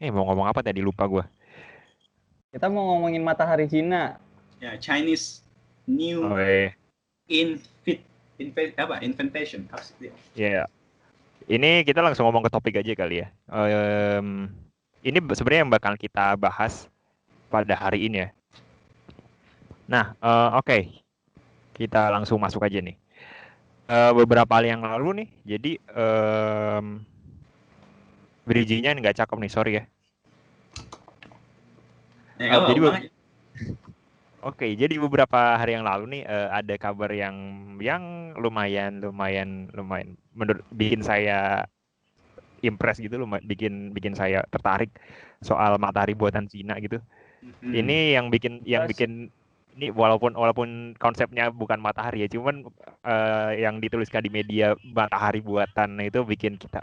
mau ngomong apa tadi lupa gue. Kita mau ngomongin matahari Cina. Ya, Chinese New Inventation. Ya, ini kita langsung ngomong ke topik aja kali ya. Ini sebenarnya yang bakal kita bahas pada hari ini ya. Nah, oke. Kita langsung masuk aja nih. Beberapa hari yang lalu nih, jadi bridging-nya nggak cakep nih, sorry ya. Jadi beberapa hari yang lalu nih ada kabar yang lumayan bikin saya impress gitu, bikin saya tertarik soal matahari buatan Cina gitu. Ini yang bikin ini walaupun konsepnya bukan matahari ya, cuman yang dituliskan di media matahari buatan itu bikin kita,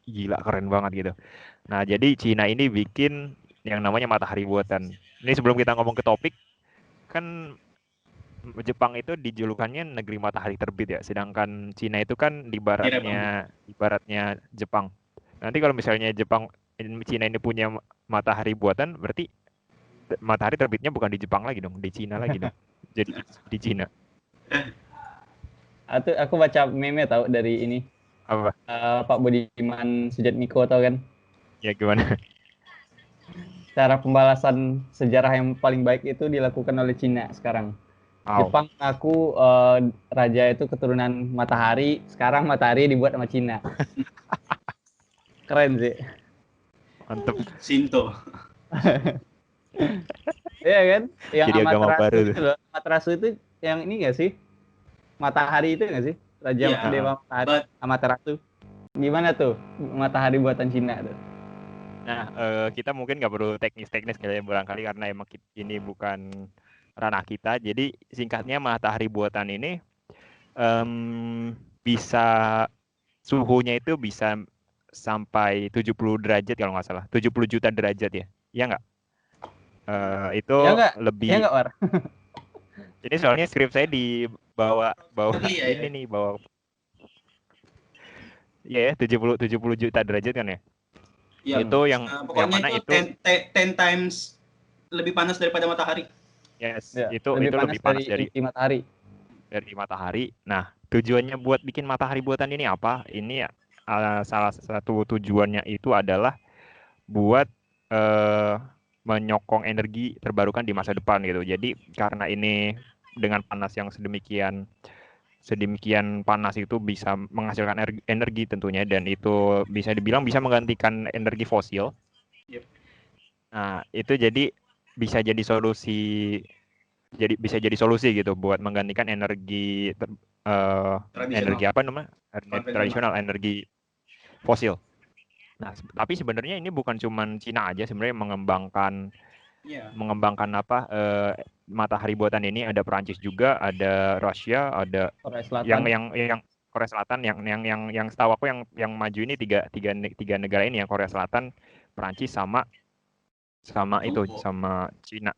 gila keren banget gitu. Nah, jadi Cina ini bikin yang namanya matahari buatan. Ini sebelum kita ngomong ke topik, kan Jepang itu dijulukannya negeri matahari terbit ya, sedangkan Cina itu kan ibaratnya Jepang. Nanti kalau misalnya Cina ini punya matahari buatan, berarti matahari terbitnya bukan di Jepang lagi dong, di Cina lagi dong. Jadi di Cina. Aku baca meme tahu dari ini. Apa? Pak Budiman Sujatmiko tahu kan? Ya gimana? Cara pembalasan sejarah yang paling baik itu dilakukan oleh Cina sekarang. Jepang aku raja itu keturunan matahari, sekarang matahari dibuat sama Cina. Keren sih. Mantep. Shinto. Iya kan? Yang jadi agama baru itu loh. Amaterasu itu yang ini nggak sih? Matahari itu nggak sih? Raja Dewa Matahari Amaterasu. Gimana tuh matahari buatan Cina tuh? Nah, kita mungkin nggak perlu teknis kali ya barangkali karena emang ini bukan ranah kita. Jadi singkatnya matahari buatan ini bisa suhunya itu bisa sampai 70 derajat kalau nggak salah. 70 juta derajat ya. Iya nggak? Itu ya lebih. Iya nggak, War? Ini soalnya skrip saya dibawa ini nih, bawa. Iya ya, 70 juta derajat kan ya? Itu yang pokoknya itu 10 times lebih panas daripada matahari. Yes, ya, itu lebih panas dari matahari. Dari matahari. Nah, tujuannya buat bikin matahari buatan ini apa? Ini salah satu tujuannya itu adalah buat menyokong energi terbarukan di masa depan gitu. Jadi karena ini dengan panas yang sedemikian panas itu bisa menghasilkan energi tentunya, dan itu bisa dibilang bisa menggantikan energi fosil. Yep. Nah, itu jadi bisa jadi solusi gitu buat menggantikan energi apa namanya? Tradisional, energi fosil. Nah, tapi sebenarnya ini bukan cuma Cina aja sebenarnya mengembangkan matahari buatan ini. Ada Perancis juga, ada Rusia, ada Korea Selatan. yang Korea Selatan, yang setahu aku yang maju ini tiga negara ini, yang Korea Selatan, Perancis sama Cina.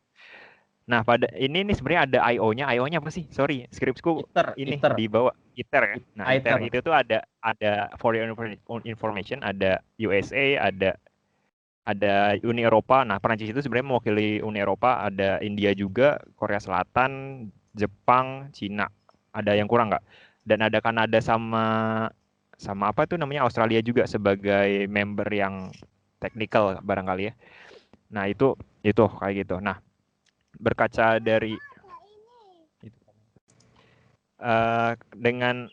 Nah, pada ini nih sebenarnya ada IO-nya. IO-nya apa sih? Sorry, skripsku ini di bawah ITER ya. Nah, ITER itu tuh ada for your information, ada USA, ada Uni Eropa. Nah, Perancis itu sebenarnya mewakili Uni Eropa, ada India juga, Korea Selatan, Jepang, Cina. Ada yang kurang nggak? Dan ada Kanada sama apa tuh namanya, Australia juga sebagai member yang teknikal barangkali ya. Nah, itu kayak gitu. Nah, berkaca dari dengan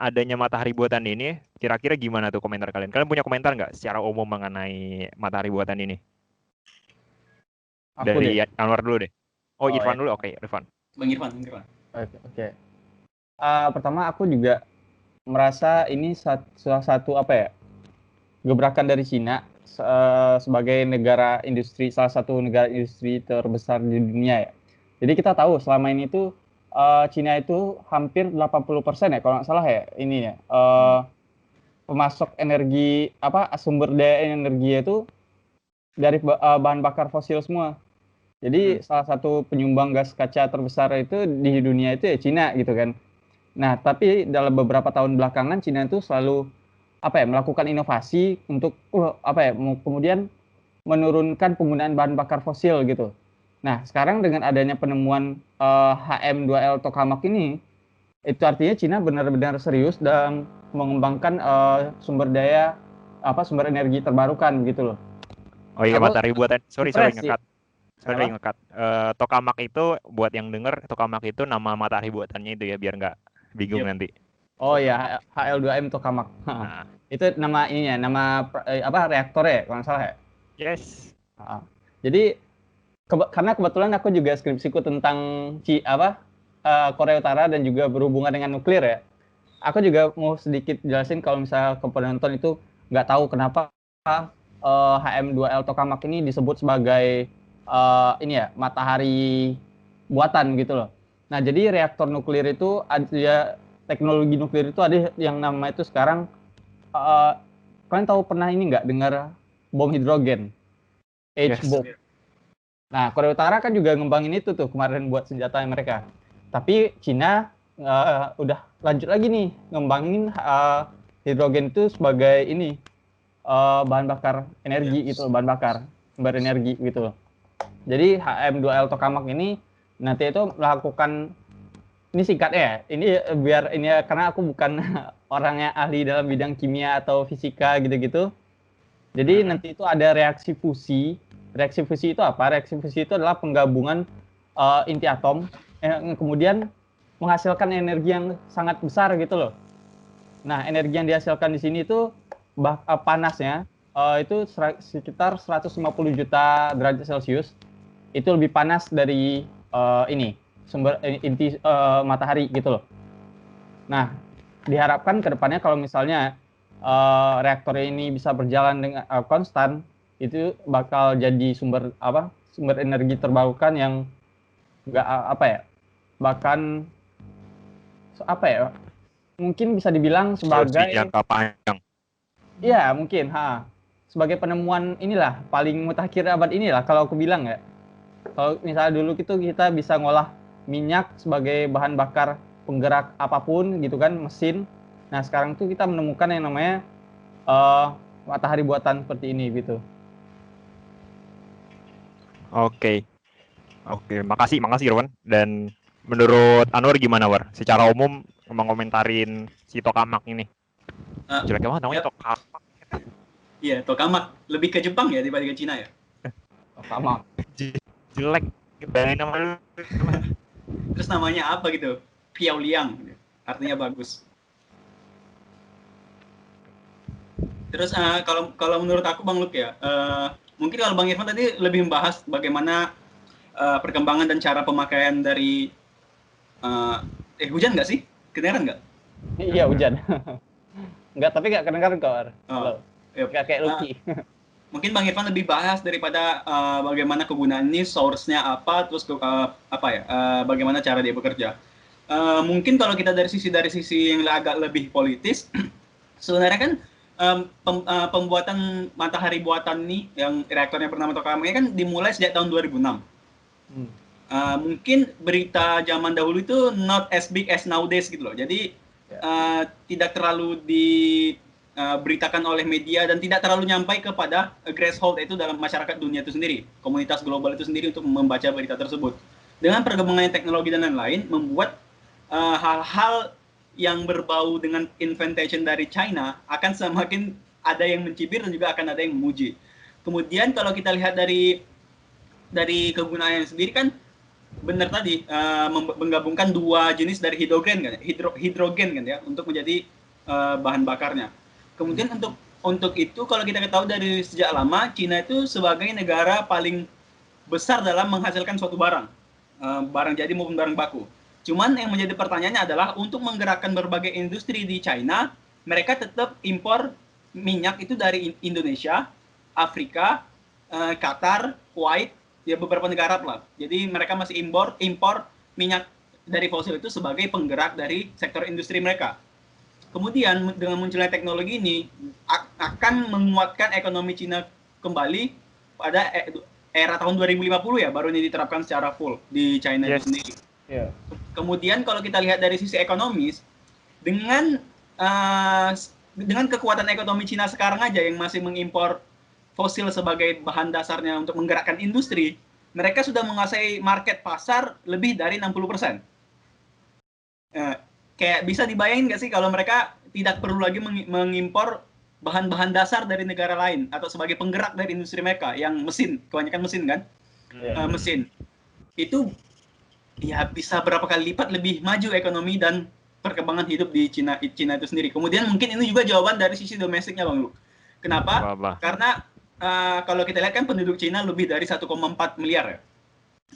adanya matahari buatan ini, kira-kira gimana tuh komentar kalian? Kalian punya komentar nggak secara umum mengenai matahari buatan ini? Dari Anwar dulu deh. Irfan dulu. Oke, Irfan. Bang Irfan. Oke. Pertama aku juga merasa ini salah satu gebrakan dari Cina sebagai salah satu negara industri terbesar di dunia ya. Jadi kita tahu selama ini tuh Cina itu hampir 80% ya kalau nggak salah ya ini ya. Pemasok energi sumber daya energi itu dari bahan bakar fosil semua. Jadi salah satu penyumbang gas kaca terbesar itu di dunia itu ya Cina gitu kan. Nah, tapi dalam beberapa tahun belakangan Cina itu selalu melakukan inovasi untuk kemudian menurunkan penggunaan bahan bakar fosil gitu. Nah, sekarang dengan adanya penemuan HM2L tokamak ini, itu artinya Cina benar-benar serius dalam mengembangkan sumber energi terbarukan gitu loh. Oh iya, Aku matahari buatan. Sorry impress sih. ngekat. Tokamak itu buat yang denger, tokamak itu nama matahari buatannya itu ya, biar nggak bingung Yep. nanti. Oh ya, HL2M tokamak. Nah, Itu nama ininya, nama reaktornya kalau nggak salah ya. yes. Jadi karena kebetulan aku juga skripsiku tentang Korea Utara dan juga berhubungan dengan nuklir ya. Aku juga mau sedikit jelasin kalau misalnya ke penonton itu nggak tahu kenapa HM2L tokamak ini disebut sebagai matahari buatan gitu loh. Nah, jadi reaktor nuklir itu ada teknologi nuklir itu ada yang nama itu sekarang kalian tahu pernah ini nggak dengar bom hidrogen? H-bomb. Yes. Nah, Korea Utara kan juga ngembangin itu tuh kemarin buat senjata mereka. Tapi Cina udah lanjut lagi nih ngembangin hidrogen itu sebagai bahan bakar energi gitu, bahan bakar sumber energi gitu. Jadi HM2L tokamak ini nanti itu melakukan ini singkatnya ya. Ini biar ini karena aku bukan orangnya ahli dalam bidang kimia atau fisika gitu-gitu. Jadi nanti itu ada reaksi fusi. Reaksi fusi itu apa? Reaksi fusi itu adalah penggabungan inti atom yang kemudian menghasilkan energi yang sangat besar gitu loh. Nah, energi yang dihasilkan di sini itu panasnya itu sekitar 150 juta derajat Celcius. Itu lebih panas dari sumber inti matahari gitu loh. Nah, diharapkan ke depannya kalau misalnya reaktor ini bisa berjalan dengan konstan, itu bakal jadi sumber energi terbarukan yang bahkan mungkin bisa dibilang sebagai jangka panjang. Iya, mungkin sebagai penemuan inilah paling mutakhir abad inilah kalau aku bilang ya. Kalau misalnya dulu kita bisa ngolah minyak sebagai bahan bakar penggerak apapun gitu kan, mesin. Nah, sekarang tuh kita menemukan yang namanya matahari buatan seperti ini gitu. Oke, makasih Irwan. Dan menurut Anwar gimana, War? Secara umum mengomentarin si tokamak ini. Jelek banget namanya tokamak. Iya, tokamak. Lebih ke Jepang ya dibanding ke Cina ya? Tokamak. Jelek. Bayangin nama lu. Terus namanya apa gitu? Piao Liang. Artinya bagus. Terus kalau menurut aku Bang Luk ya, mungkin kalau Bang Irfan tadi lebih membahas bagaimana perkembangan dan cara pemakaian dari hujan nggak sih? Kedengaran nggak? Iya, hujan. Enggak, tapi nggak kedengaran kok. Halo. Nggak kayak Lucky. Mungkin Bang Irfan lebih bahas daripada bagaimana kegunaan ini, source-nya apa, terus bagaimana cara dia bekerja. Mungkin kalau kita dari sisi yang agak lebih politis, sebenarnya kan pembuatan matahari buatan nih yang reaktornya bernama tokamak kan dimulai sejak tahun 2006. Mungkin berita zaman dahulu itu not as big as nowadays gitu loh. Jadi tidak terlalu diberitakan oleh media dan tidak terlalu nyampai kepada grassroots itu dalam masyarakat dunia itu sendiri, komunitas global itu sendiri untuk membaca berita tersebut. Dengan perkembangan teknologi dan lain-lain membuat hal-hal yang berbau dengan invention dari China akan semakin ada yang mencibir dan juga akan ada yang memuji. Kemudian kalau kita lihat dari kegunaannya sendiri kan benar tadi menggabungkan dua jenis dari hidrogen kan, hidrogen kan ya untuk menjadi bahan bakarnya. Kemudian untuk itu kalau kita ketahui dari sejak lama Cina itu sebagai negara paling besar dalam menghasilkan suatu barang jadi maupun barang baku. Cuman yang menjadi pertanyaannya adalah untuk menggerakkan berbagai industri di China, mereka tetap impor minyak itu dari Indonesia, Afrika, Qatar, Kuwait, ya beberapa negara lah. Jadi mereka masih impor minyak dari fosil itu sebagai penggerak dari sektor industri mereka. Kemudian dengan munculnya teknologi ini akan menguatkan ekonomi Cina kembali pada era tahun 2050 ya, baru ini diterapkan secara full di China itu sendiri. Kemudian kalau kita lihat dari sisi ekonomis, dengan dengan kekuatan ekonomi Cina sekarang aja yang masih mengimpor fosil sebagai bahan dasarnya untuk menggerakkan industri, mereka sudah menguasai market pasar lebih dari 60%. Kayak bisa dibayangin nggak sih kalau mereka tidak perlu lagi mengimpor bahan-bahan dasar dari negara lain atau sebagai penggerak dari industri mereka yang mesin, kebanyakan mesin kan? Mesin. Itu ya bisa berapa kali lipat lebih maju ekonomi dan perkembangan hidup di Cina itu sendiri. Kemudian mungkin ini juga jawaban dari sisi domestiknya, Bang Lu. Kenapa? Karena kalau kita lihat kan penduduk Cina lebih dari 1,4 miliar ya.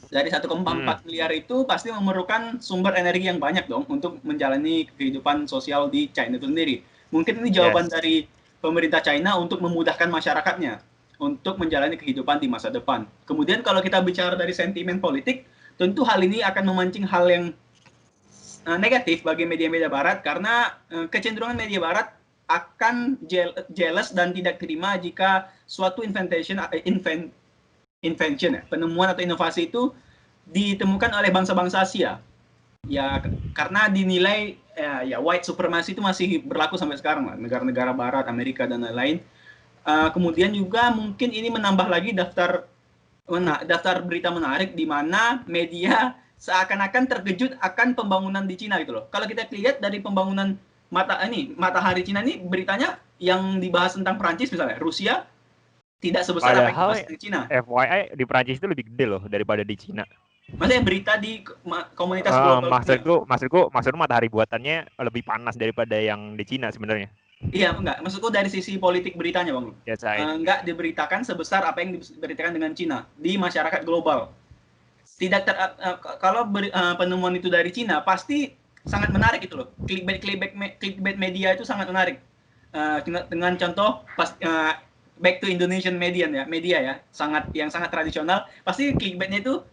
Dari 1,4 miliar itu pasti memerlukan sumber energi yang banyak dong untuk menjalani kehidupan sosial di China itu sendiri. Mungkin ini jawaban dari pemerintah China untuk memudahkan masyarakatnya untuk menjalani kehidupan di masa depan. Kemudian kalau kita bicara dari sentimen politik, tentu hal ini akan memancing hal yang negatif bagi media-media barat karena kecenderungan media barat akan jealous dan tidak terima jika suatu penemuan atau inovasi itu ditemukan oleh bangsa-bangsa Asia. Ya karena dinilai white supremacy itu masih berlaku sampai sekarang lah, negara-negara barat, Amerika dan lain-lain. Kemudian juga mungkin ini menambah lagi daftar berita menarik di mana media seakan-akan terkejut akan pembangunan di Cina gitu loh. Kalau kita lihat dari pembangunan matahari Cina ini beritanya yang dibahas tentang Prancis misalnya, Rusia tidak sebesar apa yang dibahas di Cina. FYI di Prancis itu lebih gede loh daripada di Cina. Maksudnya berita di komunitas global. Maksudku matahari buatannya lebih panas daripada yang di Cina sebenarnya. Iya, enggak. Maksudku dari sisi politik beritanya, Bang. Enggak diberitakan sebesar apa yang diberitakan dengan Cina di masyarakat global. Kalau penemuan itu dari Cina pasti sangat menarik itu loh. Clickbait media itu sangat menarik. Dengan contoh back to Indonesian media ya, yang sangat tradisional, pasti clickbaitnya itu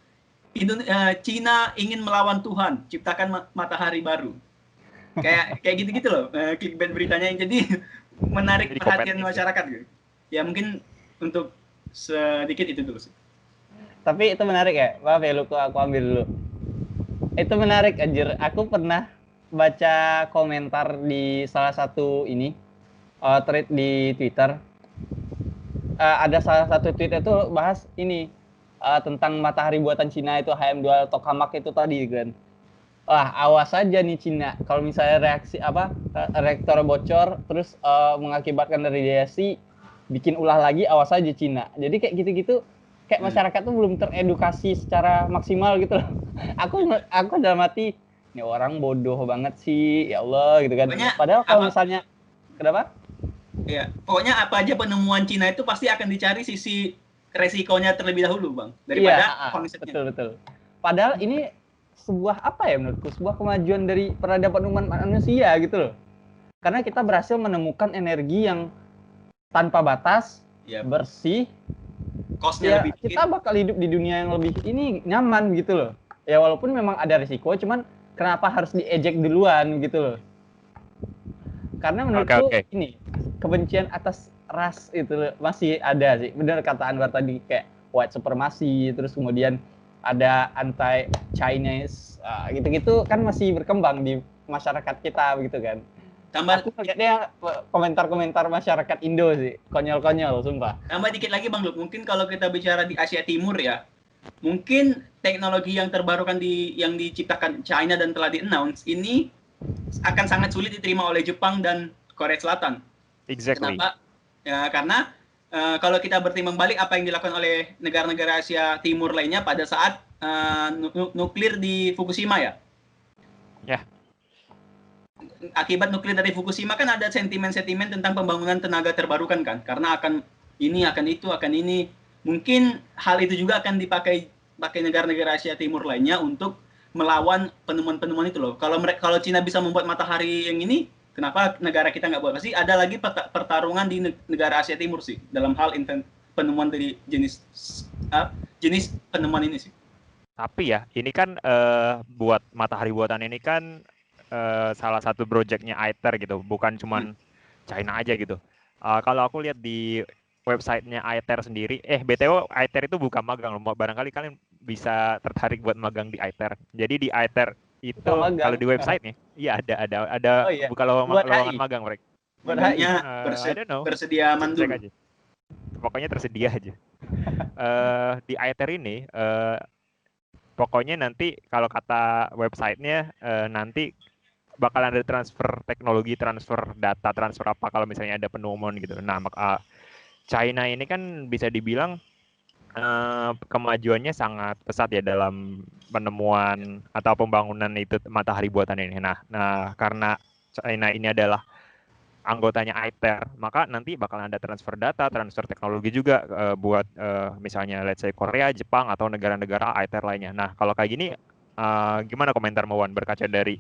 Cina ingin melawan Tuhan, ciptakan matahari baru. Kayak gitu-gitu loh, clickbait beritanya yang jadi menarik perhatian masyarakat gitu. Ya mungkin untuk sedikit itu dulu sih. Tapi itu menarik ya, maaf ya Luko, aku ambil dulu. Itu menarik anjir, aku pernah baca komentar di salah satu thread di Twitter. Ada salah satu tweet itu bahas ini tentang matahari buatan Cina itu HM2 tokamak itu tadi kan. Wah, awas aja nih Cina kalau misalnya reaktor bocor terus mengakibatkan radiasi bikin ulah lagi, awas aja Cina. Jadi kayak gitu-gitu kayak masyarakat tuh belum teredukasi secara maksimal gitu loh. Aku dalam hati ini orang bodoh banget sih, ya Allah gitu kan. Padahal kalau misalnya kenapa? Ya, pokoknya apa aja penemuan Cina itu pasti akan dicari sisi resikonya terlebih dahulu, Bang, daripada konsepnya. Betul. Padahal ini sebuah menurutku sebuah kemajuan dari peradaban umat manusia gitu loh. Karena kita berhasil menemukan energi yang tanpa batas, bersih. Kosnya lebih kita bakal hidup di dunia yang lebih nyaman gitu loh. Ya walaupun memang ada risiko, cuman kenapa harus diejek duluan gitu loh. Karena menurutku ini kebencian atas ras itu masih ada sih. Benar kata Anwar tadi, kayak white supremacy, terus kemudian ada anti Chinese, gitu-gitu kan masih berkembang di masyarakat kita begitu kan. Tambah lihatnya komentar-komentar masyarakat Indo sih, konyol-konyol sumpah. Tambah dikit lagi Bang Luk, mungkin kalau kita bicara di Asia Timur ya, mungkin teknologi yang terbarukan yang diciptakan China dan telah di-announce ini akan sangat sulit diterima oleh Jepang dan Korea Selatan. Exactly. Kenapa? Ya, karena kalau kita bertimbang balik apa yang dilakukan oleh negara-negara Asia Timur lainnya pada saat nuklir di Fukushima ya. Ya. Akibat nuklir dari Fukushima kan ada sentimen-sentimen tentang pembangunan tenaga terbarukan kan, karena akan ini. Mungkin hal itu juga akan dipakai negara-negara Asia Timur lainnya untuk melawan penemuan-penemuan itu loh. Kalau Cina bisa membuat matahari yang ini, kenapa negara kita nggak buat? Pasti ada lagi pertarungan di negara Asia Timur sih dalam hal penemuan dari jenis penemuan ini sih. Tapi ya, ini kan buat matahari buatan ini kan salah satu projectnya ITER gitu, bukan cuman China aja gitu. Kalau aku lihat di websitenya ITER sendiri, BTW ITER itu buka magang loh, barangkali kalian bisa tertarik buat magang di ITER. Jadi di ITER itu kalau di website nih, iya ada buka lowongan magang mereka. Makanya I don't know. bersedia aman Cek dulu. aja. Pokoknya tersedia aja. Di Aether ini pokoknya nanti kalau kata websitenya nanti bakal ada transfer teknologi, transfer data, transfer apa kalau misalnya ada penemuan gitu. Nah, China ini kan bisa dibilang kemajuannya sangat pesat ya dalam penemuan atau pembangunan itu matahari buatan ini. Nah karena China ini adalah anggotanya Aether, maka nanti bakal ada transfer data, transfer teknologi juga buat misalnya let's say Korea, Jepang atau negara-negara Aether lainnya. Nah, kalau kayak gini gimana komentarmu Wan berkaca dari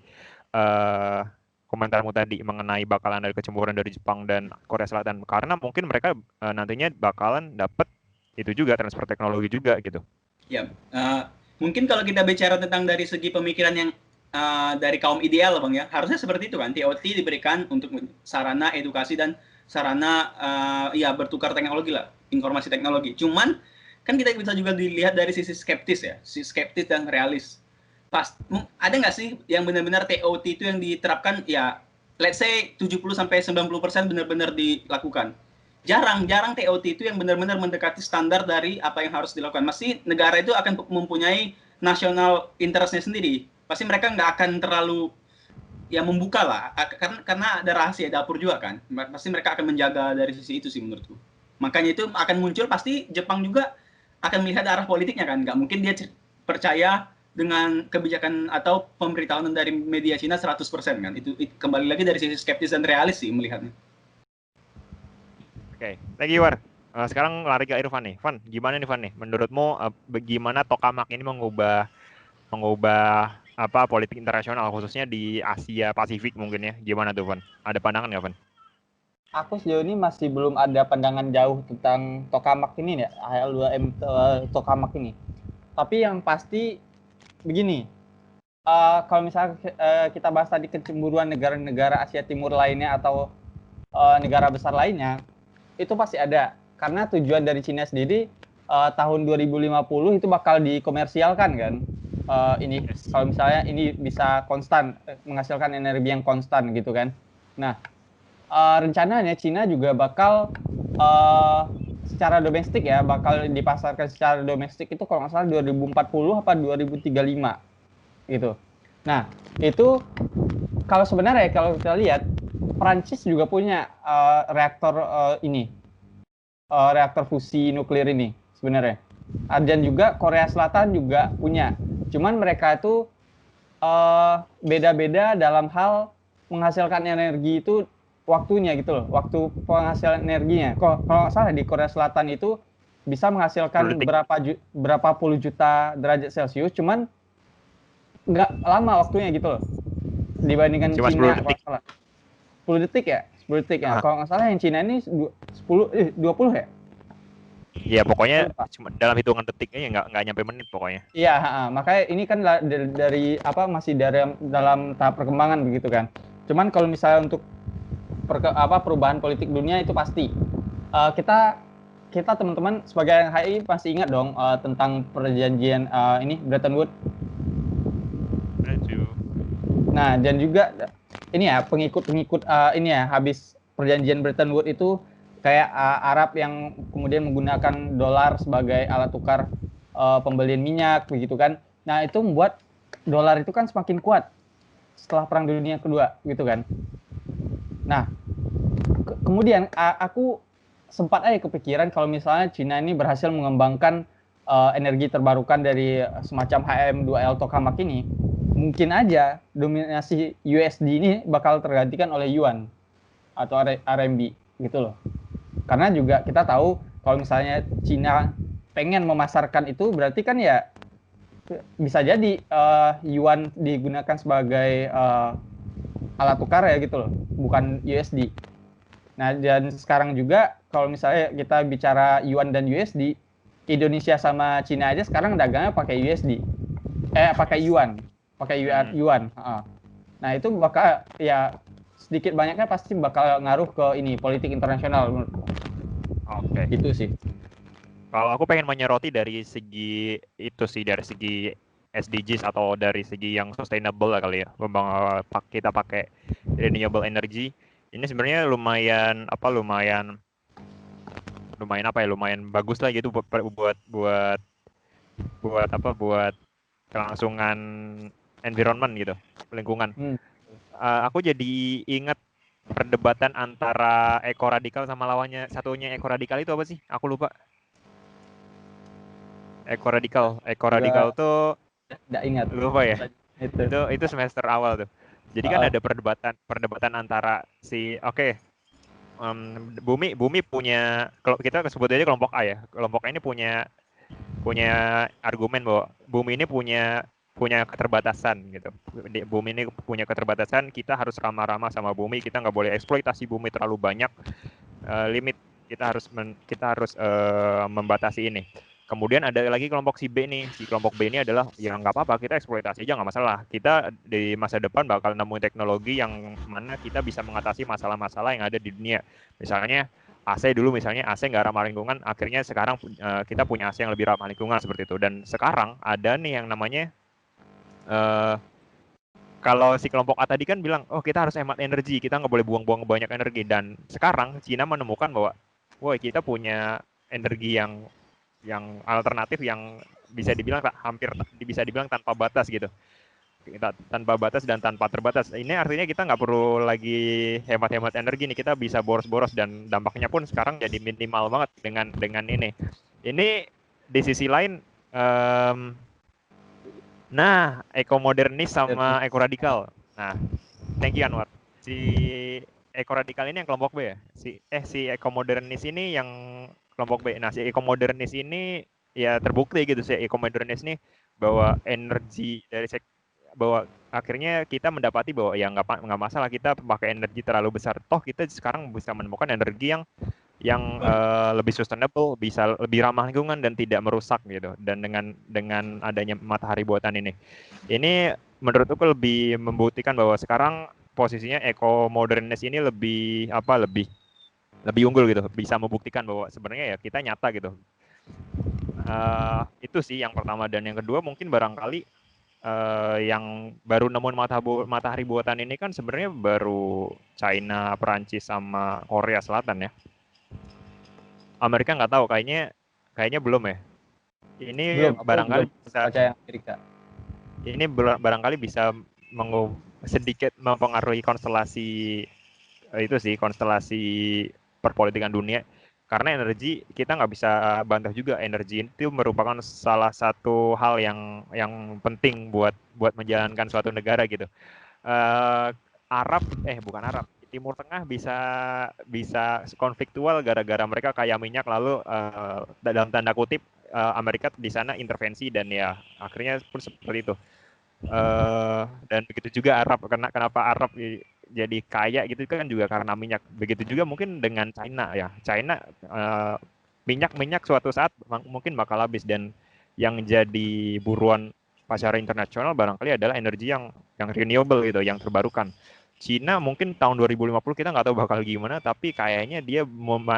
komentarmu tadi mengenai bakalan ada kecemburuan dari Jepang dan Korea Selatan? Karena mungkin mereka nantinya bakalan dapat itu juga transfer teknologi juga gitu. Ya, mungkin kalau kita bicara tentang dari segi pemikiran yang dari kaum ideal, Bang ya, harusnya seperti itu kan. TOT diberikan untuk sarana edukasi dan sarana ya bertukar teknologi lah, informasi teknologi. Cuman kan kita bisa juga dilihat dari sisi skeptis ya, sisi skeptis dan realis. Ada nggak sih yang benar-benar TOT itu yang diterapkan ya, let's say 70-90% benar-benar dilakukan. Jarang TOT itu yang benar-benar mendekati standar dari apa yang harus dilakukan. Pasti negara itu akan mempunyai national interest-nya sendiri. Pasti mereka nggak akan terlalu ya membuka lah, karena ada rahasia dapur juga kan. Pasti mereka akan menjaga dari sisi itu sih menurutku. Makanya itu akan muncul, pasti Jepang juga akan melihat arah politiknya kan. Nggak mungkin dia percaya dengan kebijakan atau pemberitahuan dari media Cina 100% kan. Itu kembali lagi dari sisi skeptis dan realis sih melihatnya. Oke, thank you War. Sekarang lari ke Irfan nih. Van, gimana nih Van nih? Menurutmu bagaimana tokamak ini mengubah apa politik internasional khususnya di Asia Pasifik mungkin ya? Gimana tuh Van? Ada pandangan nggak Van? Aku sejauh ini masih belum ada pandangan jauh tentang tokamak ini ya, HL2M tokamak ini. Tapi yang pasti begini, kalau misalnya kita bahas tadi kecemburuan negara-negara Asia Timur lainnya atau negara besar lainnya, itu pasti ada. Karena tujuan dari Cina sendiri tahun 2050 itu bakal dikomersialkan kan. Ini kalau misalnya ini bisa konstan, menghasilkan energi yang konstan gitu kan. Nah, rencananya Cina juga bakal secara domestik ya, bakal dipasarkan secara domestik itu kalau nggak salah 2040 apa 2035 gitu. Nah, itu kalau sebenarnya kalau kita lihat Prancis juga punya reaktor reaktor fusi nuklir ini sebenarnya. Dan juga Korea Selatan juga punya. Cuman mereka itu beda-beda dalam hal menghasilkan energi itu waktunya gitu loh, waktu penghasilan energinya. Kalau nggak salah di Korea Selatan itu bisa menghasilkan berapa puluh juta derajat Celcius, cuman nggak lama waktunya gitu loh dibandingkan cuma Cina. 10 detik. 10 detik ya? 10 detik ya. Kalau nggak salah yang Cina ini 20 ya? Iya, pokoknya cuma dalam hitungan detiknya ya nggak nyampe menit pokoknya. Iya, makanya ini kan dari apa masih dalam tahap perkembangan begitu kan. Cuman kalau misalnya untuk perubahan politik dunia itu pasti kita teman-teman sebagai HI pasti ingat dong tentang perjanjian ini Bretton Woods. Nah, dan juga ini ya pengikut ini ya habis perjanjian Bretton Woods itu kayak Arab yang kemudian menggunakan dolar sebagai alat tukar pembelian minyak begitu kan. Nah, itu membuat dolar itu kan semakin kuat setelah Perang Dunia Kedua gitu kan. Nah, kemudian aku sempat aja kepikiran kalau misalnya Cina ini berhasil mengembangkan energi terbarukan dari semacam HM2L tokamak ini, mungkin aja dominasi USD ini bakal tergantikan oleh yuan atau RMB gitu loh. Karena juga kita tahu kalau misalnya Cina pengen memasarkan itu berarti kan ya bisa jadi yuan digunakan sebagai alat tukar ya gitu loh, bukan USD. Nah, dan sekarang juga kalau misalnya kita bicara yuan dan USD, Indonesia sama Cina aja sekarang dagangnya pakai USD. Pakai yuan. Nah, itu bakal ya sedikit banyaknya pasti bakal ngaruh ke ini politik internasional menurutku. Oke. Gitu sih. Kalau aku pengen menyoroti dari segi itu sih, dari segi SDGs atau dari segi yang sustainable lah kali ya. Kita pakai renewable energy. Ini sebenarnya lumayan bagus lah gitu buat kelangsungan environment gitu, lingkungan. Aku jadi ingat perdebatan antara ekoradikal sama lawannya satunya ekoradikal itu apa sih? Aku lupa. Ekoradikal tuh Nggak ingat. lupa ya. Itu. Itu semester awal tuh. Jadi kan ada perdebatan antara Bumi punya, kalau kita sebut aja kelompok A ya. Kelompok A ini punya argumen bahwa Bumi ini punya keterbatasan gitu. Bumi ini punya keterbatasan, kita harus ramah-ramah sama Bumi, kita nggak boleh eksploitasi Bumi terlalu banyak, limit kita harus membatasi ini. Kemudian ada lagi kelompok si B nih. Si kelompok B ini adalah ya nggak apa-apa, kita eksploitasi aja nggak masalah. Kita di masa depan bakal nemuin teknologi yang mana kita bisa mengatasi masalah-masalah yang ada di dunia. Misalnya AC dulu, misalnya AC nggak ramah lingkungan, akhirnya sekarang kita punya AC yang lebih ramah lingkungan seperti itu. Dan sekarang ada nih yang namanya kalau si kelompok A tadi kan bilang, oh kita harus hemat energi, kita nggak boleh buang-buang banyak energi. Dan sekarang Cina menemukan bahwa, wah kita punya energi yang alternatif yang bisa dibilang tanpa batas gitu, tanpa batas dan tanpa terbatas. Ini artinya kita nggak perlu lagi hemat-hemat energi nih, kita bisa boros-boros dan dampaknya pun sekarang jadi minimal banget dengan ini. Ini di sisi lain, nah ekomodernis sama ekoradikal. Nah, thank you Anwar. Si ekoradikal ini yang kelompok B ya. Si ekomodernis ini yang kelompok B. Nah, si ekomodernis ini ya terbukti gitu, si ekomodernis ini bahwa energi bahwa akhirnya kita mendapati bahwa ya nggak masalah kita pakai energi terlalu besar. Toh kita sekarang bisa menemukan energi yang lebih sustainable, bisa lebih ramah lingkungan dan tidak merusak gitu. Dan dengan adanya matahari buatan ini menurutku lebih membuktikan bahwa sekarang posisinya ekomodernis ini lebih unggul gitu, bisa membuktikan bahwa sebenarnya ya kita nyata gitu. Itu sih yang pertama. Dan yang kedua mungkin barangkali yang baru nemuin matahari buatan ini kan sebenarnya baru China, Perancis sama Korea Selatan ya. Amerika nggak tahu, kayaknya belum ya. Ini barangkali bisa Amerika. Ini barangkali bisa sedikit mempengaruhi konstelasi perpolitikan dunia, karena energi kita nggak bisa bantah juga, energi itu merupakan salah satu hal yang penting buat menjalankan suatu negara gitu. Timur Tengah bisa konfliktual gara-gara mereka kaya minyak, lalu dalam tanda kutip Amerika di sana intervensi dan ya akhirnya pun seperti itu. Dan begitu juga Arab, kenapa Arab jadi kaya gitu kan juga karena minyak. Begitu juga mungkin dengan China ya. China minyak suatu saat mungkin bakal habis, dan yang jadi buruan pasar internasional barangkali adalah energi yang renewable gitu, yang terbarukan. Cina mungkin tahun 2050 kita nggak tahu bakal gimana, tapi kayaknya dia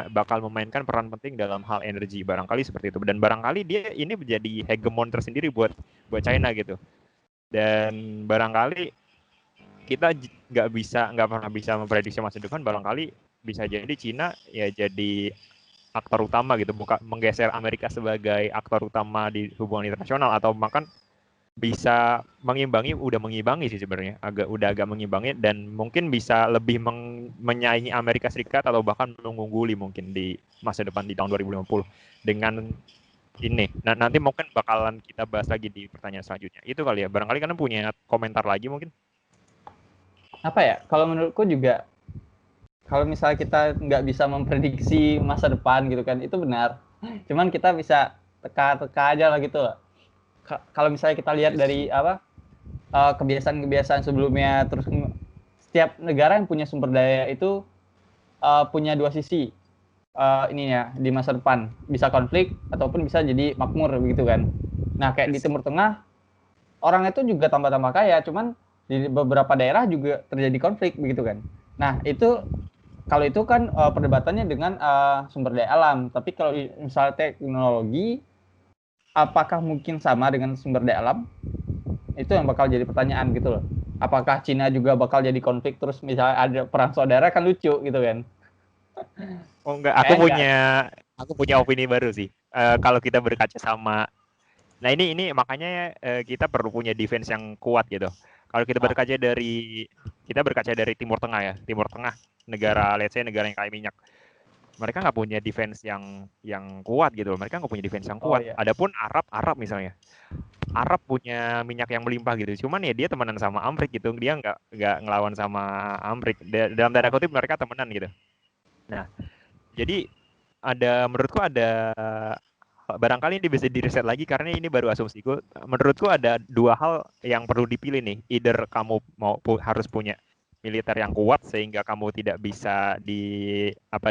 bakal memainkan peran penting dalam hal energi, barangkali seperti itu. Dan barangkali dia ini menjadi hegemon tersendiri buat China gitu. Dan barangkali kita nggak pernah bisa memprediksi masa depan, barangkali bisa jadi Cina ya jadi aktor utama gitu, bukan menggeser Amerika sebagai aktor utama di hubungan internasional, atau bahkan bisa mengimbangi sih sebenarnya, agak mengimbangi, dan mungkin bisa lebih menyaingi Amerika Serikat atau bahkan mengungguli mungkin di masa depan di tahun 2050 dengan ini. Nah, nanti mungkin bakalan kita bahas lagi di pertanyaan selanjutnya. Itu kali ya, barangkali kalian punya komentar lagi mungkin. Apa ya, kalau menurutku juga kalau misalnya kita nggak bisa memprediksi masa depan gitu kan, itu benar. Cuman kita bisa teka-teka aja lah gitu loh. Kalau misalnya kita lihat dari kebiasaan-kebiasaan sebelumnya, terus setiap negara yang punya sumber daya itu punya dua sisi ininya di masa depan, bisa konflik ataupun bisa jadi makmur begitu kan. Nah kayak di Timur Tengah orang itu juga tambah-tambah kaya, cuman di beberapa daerah juga terjadi konflik begitu kan. Nah itu kalau itu kan perdebatannya dengan sumber daya alam, tapi kalau misalnya teknologi, apakah mungkin sama dengan sumber daya alam? Itu yang bakal jadi pertanyaan gitu loh. apakah Cina juga bakal jadi konflik terus misalnya ada perang saudara kan lucu gitu kan. Oh enggak, aku punya opini baru sih. Kalau kita berkaca sama, nah ini makanya kita perlu punya defense yang kuat gitu. Kalau kita berkaca dari Timur Tengah ya, Timur Tengah negara, let's say negara yang kaya minyak, mereka nggak punya defense yang kuat gitu. Mereka nggak punya defense yang kuat. Iya. Adapun Arab misalnya, Arab punya minyak yang melimpah gitu. Cuman ya dia temenan sama Amrik gitu. Dia nggak ngelawan sama Amrik. Dalam tanda kutip mereka temenan gitu. Nah, jadi menurutku ada barangkali ini bisa diriset lagi karena ini baru asumsiku. Menurutku ada dua hal yang perlu dipilih nih. Either kamu harus punya militer yang kuat sehingga kamu tidak bisa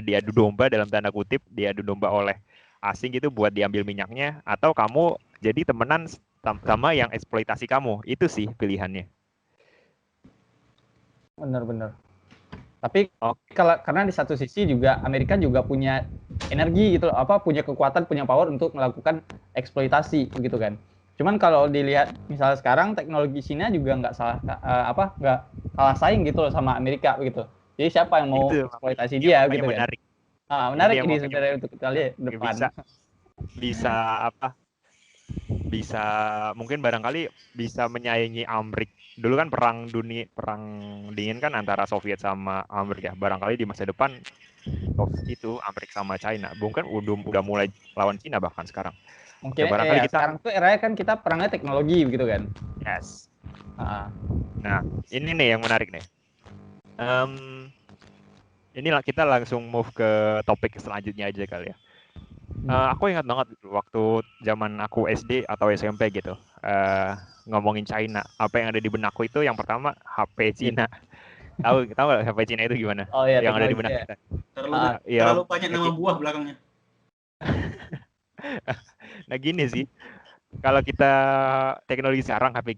diadu domba dalam tanda kutip, diadu domba oleh asing gitu buat diambil minyaknya, atau kamu jadi temenan sama yang eksploitasi kamu. Itu sih pilihannya. Benar. Tapi karena di satu sisi juga Amerika juga punya energi gitu loh, punya kekuatan, punya power untuk melakukan eksploitasi begitu kan. Cuman kalau dilihat misalnya sekarang teknologi Cina juga nggak kalah saing gitu loh sama Amerika begitu. Jadi siapa yang mau eksploitasi dia gitu kan. Menarik. Menarik ini sebenarnya untuk kita lihat depan. Bisa mungkin barangkali bisa menyaingi Amrik. Dulu kan perang dingin kan antara Soviet sama Amrik ya. Barangkali di masa depan itu Amrik sama China. Mungkin udah mulai lawan China bahkan sekarang. Mungkin ya, sekarang tuh eranya kan kita perangnya teknologi begitu kan. Yes. Nah, ini nih yang menarik nih. Inilah kita langsung move ke topik selanjutnya aja kali ya. Aku ingat banget waktu zaman aku SD atau SMP gitu, ngomongin China, apa yang ada di benakku itu yang pertama HP Cina. Tahu nggak HP Cina itu gimana? Oh iya, yang ada di benak kita. Terlalu banyak nama buah belakangnya. Nah gini sih, kalau kita teknologi sekarang HP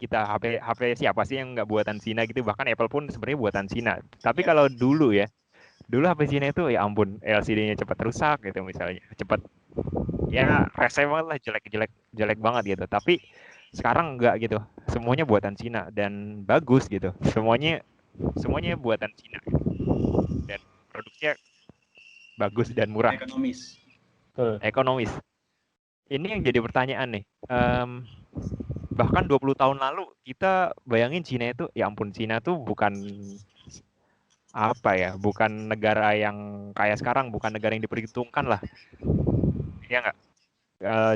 siapa sih yang nggak buatan Cina gitu, bahkan Apple pun sebenarnya buatan Cina. Tapi kalau dulu HP Cina itu ya ampun, LCD-nya cepat rusak gitu misalnya, cepat ya rese banget lah, jelek banget gitu. Tapi sekarang enggak gitu, semuanya buatan Cina dan bagus gitu, semuanya buatan Cina gitu. Dan produksinya bagus dan murah, ekonomis. Ini yang jadi pertanyaan nih, bahkan 20 tahun lalu kita bayangin Cina itu, ya ampun, Cina tuh bukan bukan negara yang kayak sekarang, bukan negara yang diperhitungkan lah, ya nggak?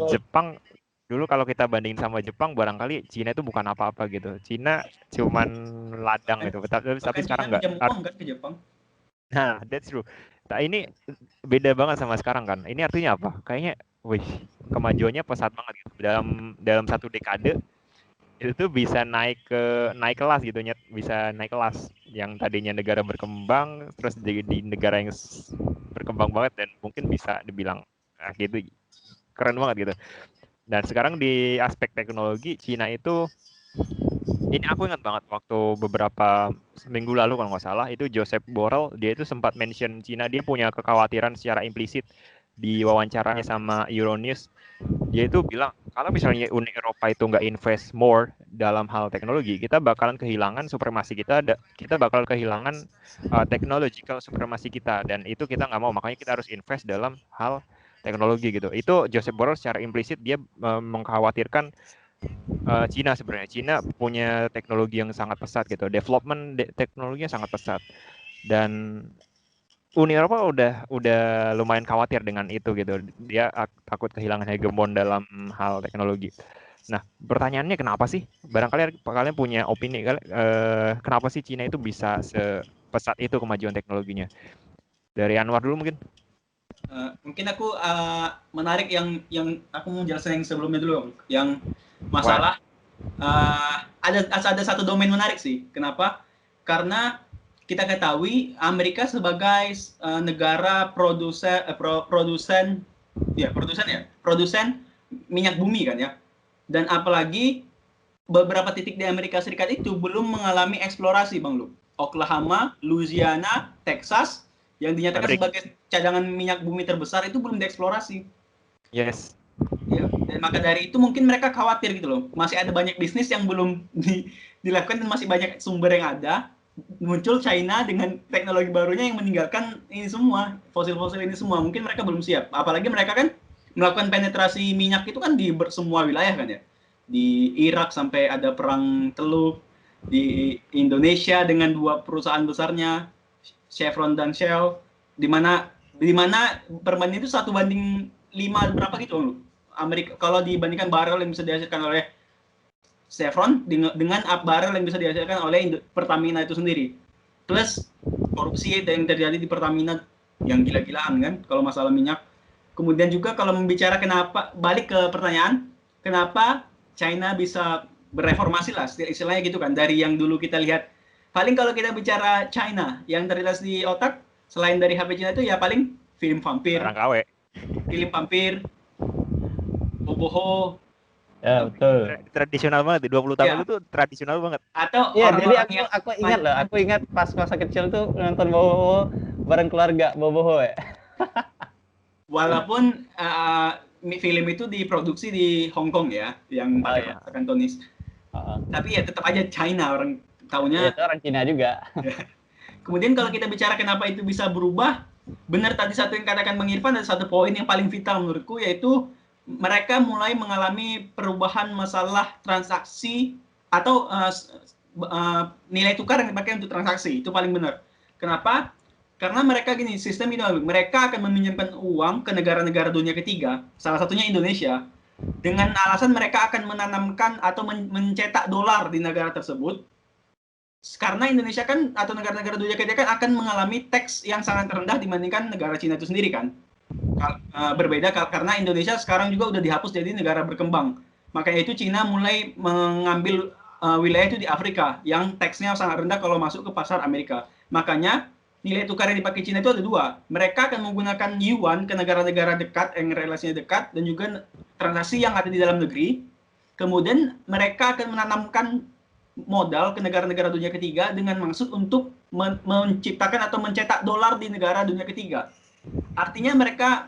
Jepang dulu kalau kita bandingin sama Jepang, barangkali Cina itu bukan apa-apa gitu. Cina cuman ladang gitu. Tapi sekarang nggak. Ke Jepang. Nah, that's true. Nah, ini beda banget sama sekarang kan. Ini artinya apa? Kayaknya, kemajuannya pesat banget gitu. Dalam satu dekade itu tuh bisa naik kelas gitu, bisa naik kelas. Yang tadinya negara berkembang terus jadi negara yang berkembang banget dan mungkin bisa dibilang gitu, keren banget gitu. Dan sekarang di aspek teknologi, Cina itu, ini aku ingat banget waktu beberapa minggu lalu kalau nggak salah, itu Joseph Borrell, dia itu sempat mention Cina, dia punya kekhawatiran secara implisit di wawancaranya sama Euronews. Dia itu bilang, kalau misalnya Uni Eropa itu nggak invest more dalam hal teknologi, kita bakalan kehilangan supremasi kita bakalan kehilangan technological supremasi kita, dan itu kita nggak mau, makanya kita harus invest dalam hal teknologi gitu. Itu Joseph Borrell secara implisit dia mengkhawatirkan Cina sebenarnya. Cina punya teknologi yang sangat pesat gitu, development teknologinya sangat pesat, dan Uni Eropa udah lumayan khawatir dengan itu gitu. Dia takut kehilangan hegemon dalam hal teknologi. Nah, pertanyaannya kenapa sih? Barangkali kalian punya opini kenapa sih Cina itu bisa sepesat itu kemajuan teknologinya? Dari Anwar dulu mungkin. Mungkin aku menarik yang aku mau jelasin yang sebelumnya dulu, yang masalah ada satu domain menarik sih. Kenapa? Karena kita ketahui Amerika sebagai negara produsen minyak bumi kan ya. Dan apalagi beberapa titik di Amerika Serikat itu belum mengalami eksplorasi, Bang Lu. Oklahoma, Louisiana, Texas yang dinyatakan sebagai cadangan minyak bumi terbesar itu belum dieksplorasi. Yes. Ya, Maka dari itu mungkin mereka khawatir gitu loh. Masih ada banyak bisnis yang belum dilakukan dan masih banyak sumber yang ada. Muncul China dengan teknologi barunya yang meninggalkan ini semua, fosil-fosil ini semua. Mungkin mereka belum siap. Apalagi mereka kan melakukan penetrasi minyak itu kan di semua wilayah kan ya. Di Irak sampai ada perang Teluk, di Indonesia dengan 2 perusahaan besarnya, Chevron dan Shell, di mana perbandingan itu 1:5 berapa gitu. Amerika kalau dibandingkan barrel yang bisa dihasilkan oleh Chevron dengan barrel yang bisa dihasilkan oleh Pertamina itu sendiri. Plus korupsi yang terjadi di Pertamina yang gila-gilaan kan kalau masalah minyak. Kemudian juga kalau membicara kenapa, balik ke pertanyaan, kenapa China bisa bereformasi lah istilahnya gitu kan, dari yang dulu kita lihat. Paling kalau kita bicara China yang terlintas di otak selain dari HP China itu ya paling film vampir, boboho. Ya betul. Tradisional banget, 20 tahun itu tradisional banget. Atau ya, jadi aku ingat loh, aku ingat pas masa kecil tuh nonton boboho bareng keluarga, boboho ya. Walaupun film itu diproduksi di Hong Kong ya, yang pakai bahasa Kantonis. Tapi ya tetap aja China, orang taunya. Itu orang Cina juga. Kemudian kalau kita bicara kenapa itu bisa berubah, benar tadi satu yang katakan Bang Irfan, ada satu poin yang paling vital menurutku, yaitu mereka mulai mengalami perubahan masalah transaksi atau nilai tukar yang dipakai untuk transaksi. Itu paling benar. Kenapa? Karena mereka gini, sistem itu mereka akan meminjamkan uang ke negara-negara dunia ketiga, salah satunya Indonesia, dengan alasan mereka akan menanamkan atau mencetak dolar di negara tersebut. Karena Indonesia kan atau negara-negara dunia ketiga kan akan mengalami tax yang sangat rendah dibandingkan negara Cina itu sendiri kan. Berbeda karena Indonesia sekarang juga udah dihapus jadi negara berkembang. Makanya itu Cina mulai mengambil wilayah itu di Afrika yang tax-nya sangat rendah kalau masuk ke pasar Amerika. Makanya nilai tukar yang dipakai Cina itu ada 2. Mereka akan menggunakan yuan ke negara-negara dekat yang relasinya dekat dan juga transaksi yang ada di dalam negeri. Kemudian mereka akan menanamkan modal ke negara-negara dunia ketiga dengan maksud untuk menciptakan atau mencetak dolar di negara dunia ketiga. Artinya mereka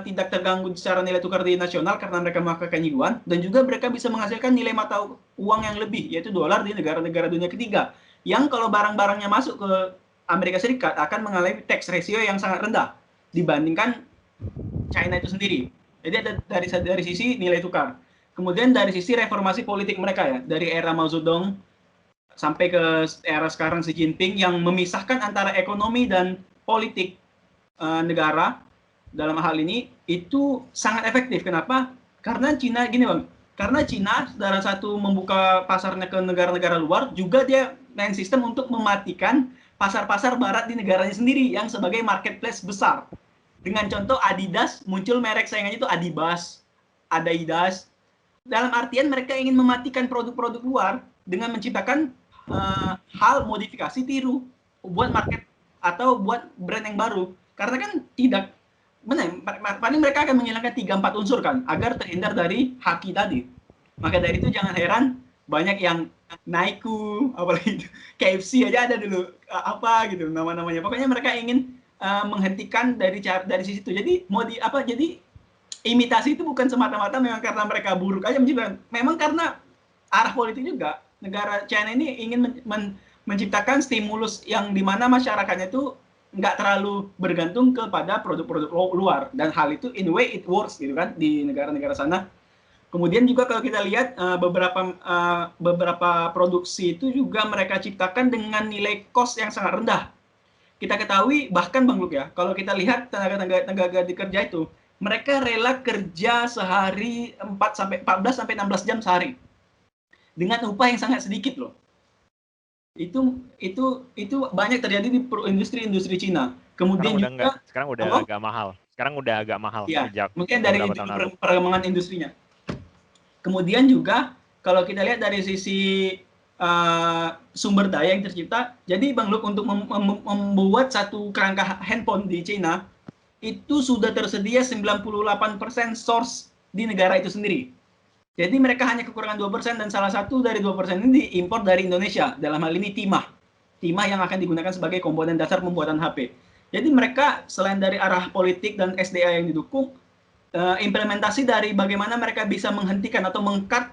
tidak terganggu secara nilai tukar di nasional karena mereka memakai yuan, dan juga mereka bisa menghasilkan nilai mata uang yang lebih, yaitu dolar di negara-negara dunia ketiga. Yang kalau barang-barangnya masuk ke Amerika Serikat akan mengalami tax ratio yang sangat rendah dibandingkan China itu sendiri. Jadi ada dari sisi nilai tukar. Kemudian dari sisi reformasi politik mereka ya, dari era Mao Zedong sampai ke era sekarang Xi Jinping yang memisahkan antara ekonomi dan politik negara dalam hal ini itu sangat efektif. Kenapa? Karena Cina gini Bang, karena Cina salah satu membuka pasarnya ke negara-negara luar, juga dia main sistem untuk mematikan pasar-pasar barat di negaranya sendiri yang sebagai marketplace besar. Dengan contoh Adidas, muncul merek saingannya itu Adibas, Adidas. Dalam artian mereka ingin mematikan produk-produk luar dengan menciptakan hal modifikasi tiru buat market atau buat brand yang baru. Karena kan tidak benar, paling mereka akan menghilangkan 3-4 unsur kan agar terhindar dari haki tadi. Maka dari itu jangan heran banyak yang Nike, apalagi itu KFC aja ada dulu apa gitu nama-namanya. Pokoknya mereka ingin menghentikan dari sisi itu. Jadi jadi imitasi itu bukan semata-mata memang karena mereka buruk aja menciptakan. Memang karena arah politik juga. Negara China ini ingin menciptakan stimulus yang dimana masyarakatnya itu nggak terlalu bergantung kepada produk-produk luar, dan hal itu in a way it works gitu kan di negara-negara sana. Kemudian juga kalau kita lihat beberapa produksi itu juga mereka ciptakan dengan nilai cost yang sangat rendah. Kita ketahui bahkan Bang Luk ya, kalau kita lihat tenaga kerja itu mereka rela kerja sehari 14 sampai 16 jam sehari dengan upah yang sangat sedikit loh. Itu banyak terjadi di industri Cina. Kemudian sekarang udah agak mahal. Sekarang udah agak mahal. Ya, mungkin dari perkembangan industrinya. Kemudian juga kalau kita lihat dari sisi sumber daya yang tercipta, jadi Bang Luk untuk membuat satu kerangka handphone di Cina itu sudah tersedia 98% source di negara itu sendiri. Jadi mereka hanya kekurangan 2% dan salah satu dari 2% ini diimpor dari Indonesia. Dalam hal ini timah yang akan digunakan sebagai komponen dasar pembuatan HP. Jadi mereka selain dari arah politik dan SDA yang didukung, implementasi dari bagaimana mereka bisa menghentikan atau meng-cut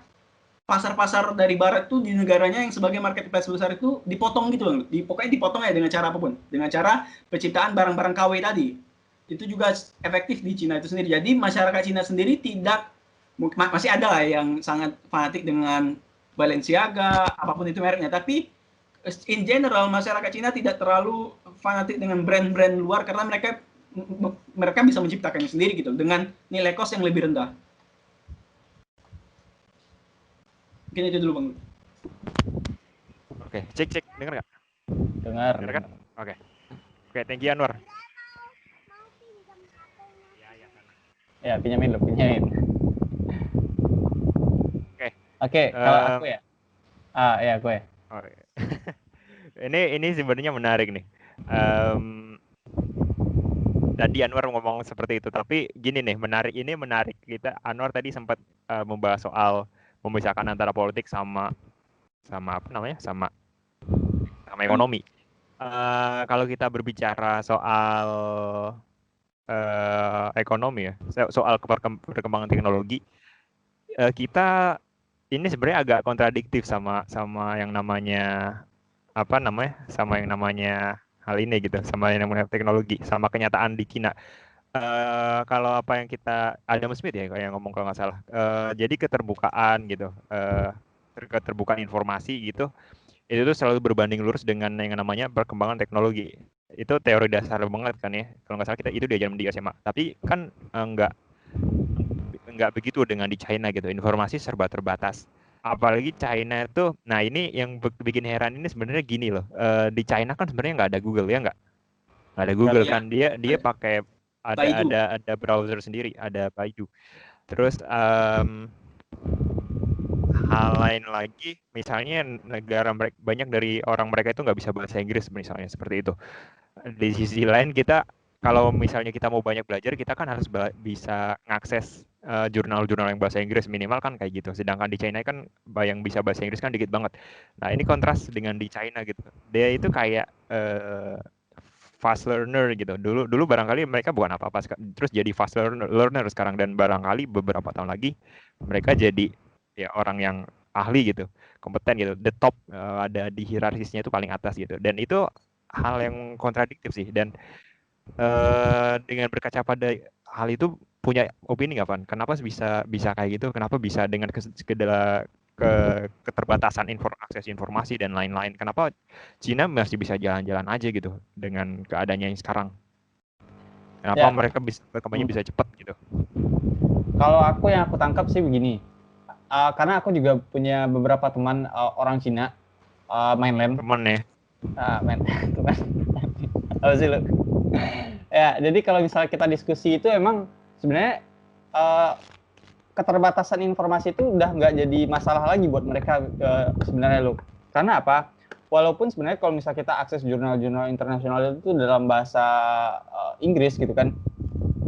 pasar-pasar dari barat tuh di negaranya yang sebagai marketplace besar itu dipotong gitu loh. Pokoknya dipotong ya dengan cara apapun. Dengan cara penciptaan barang-barang KW tadi. Itu juga efektif di Cina itu sendiri. Jadi masyarakat Cina sendiri tidak, masih ada lah yang sangat fanatik dengan Balenciaga, apapun itu mereknya. Tapi in general masyarakat Cina tidak terlalu fanatik dengan brand-brand luar karena mereka bisa menciptakannya sendiri gitu dengan nilai cost yang lebih rendah. Mungkin itu dulu Bang. Oke, cek dengar nggak? Dengar kan? Oke, thank you Anwar. Ya, pinjamin. Oke, kalau aku ya. Ya gue. Oh, ini sebenarnya menarik nih. Tadi Anwar ngomong seperti itu, tapi gini nih, menarik kita. Anwar tadi sempat membahas soal memisahkan antara politik sama apa namanya, sama ekonomi. Kalau kita berbicara soal ekonomi ya, soal perkembangan teknologi, kita ini sebenarnya agak kontradiktif sama yang namanya hal ini gitu, sama yang namanya teknologi, sama kenyataan di Cina. Kalau apa yang kita Adam Smith ya yang ngomong kalau nggak salah, jadi keterbukaan gitu, keterbukaan informasi gitu, itu tuh selalu berbanding lurus dengan yang namanya perkembangan teknologi. Itu teori dasar banget kan ya, kalau nggak salah kita itu diajarin di SMA. Tapi kan nggak begitu dengan di China gitu, informasi serba terbatas. Apalagi China itu, nah ini yang bikin heran ini sebenarnya gini loh, di China kan sebenarnya nggak ada Google ya, nggak ada Google kan, dia pakai ada browser sendiri, ada Baidu. Terus hal lain lagi, misalnya negara mereka, banyak dari orang mereka itu nggak bisa bahasa Inggris misalnya, seperti itu. Di sisi lain kita, kalau misalnya kita mau banyak belajar, kita kan harus bisa ngakses jurnal-jurnal yang bahasa Inggris minimal kan kayak gitu. Sedangkan di China kan yang bisa bahasa Inggris kan dikit banget. Nah ini kontras dengan di China gitu. Dia itu kayak fast learner gitu. Dulu barangkali mereka bukan apa-apa, terus jadi fast learner sekarang, dan barangkali beberapa tahun lagi mereka jadi ya orang yang ahli gitu, kompeten gitu, the top, ada di hierarkisnya itu paling atas gitu. Dan itu hal yang kontradiktif sih. Dan dengan berkaca pada hal itu, punya opini nggak Van? Kenapa bisa kayak gitu? Kenapa bisa dengan keterbatasan akses informasi dan lain-lain? Kenapa Cina masih bisa jalan-jalan aja gitu dengan keadaannya yang sekarang? Kenapa mereka berkembangnya bisa cepat gitu? Kalau yang aku tangkap sih begini, karena aku juga punya beberapa teman orang Cina, mainland. Teman ya? Teman. Apa sih lu? Ya, jadi kalau misalnya kita diskusi itu emang sebenarnya keterbatasan informasi itu udah nggak jadi masalah lagi buat mereka sebenarnya lo. Karena apa? Walaupun sebenarnya kalau misalnya kita akses jurnal-jurnal internasional itu dalam bahasa Inggris gitu kan.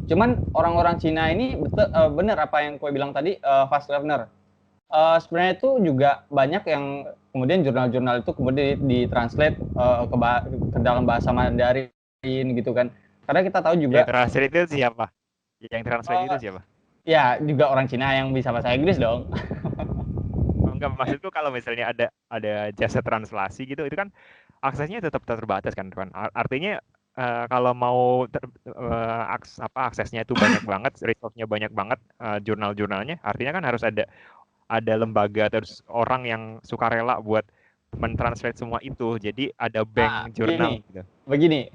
Cuman orang-orang Cina ini benar apa yang gue bilang tadi, fast learner. Sebenarnya itu juga banyak yang kemudian jurnal-jurnal itu kemudian ditranslate ke dalam bahasa Mandarin gitu kan. Karena kita tahu juga. Yang translate itu siapa? Itu siapa? Ya juga orang Cina yang bisa bahasa Inggris dong. Enggak, maksudku kalau misalnya ada jasa translasi gitu, itu kan aksesnya tetap terbatas kan. Artinya kalau mau aksesnya itu banyak banget, resource-nya banyak banget, jurnal-jurnalnya, artinya kan harus ada lembaga terus orang yang sukarela buat mentranslate semua itu. Jadi ada bank jurnal gitu. Begini.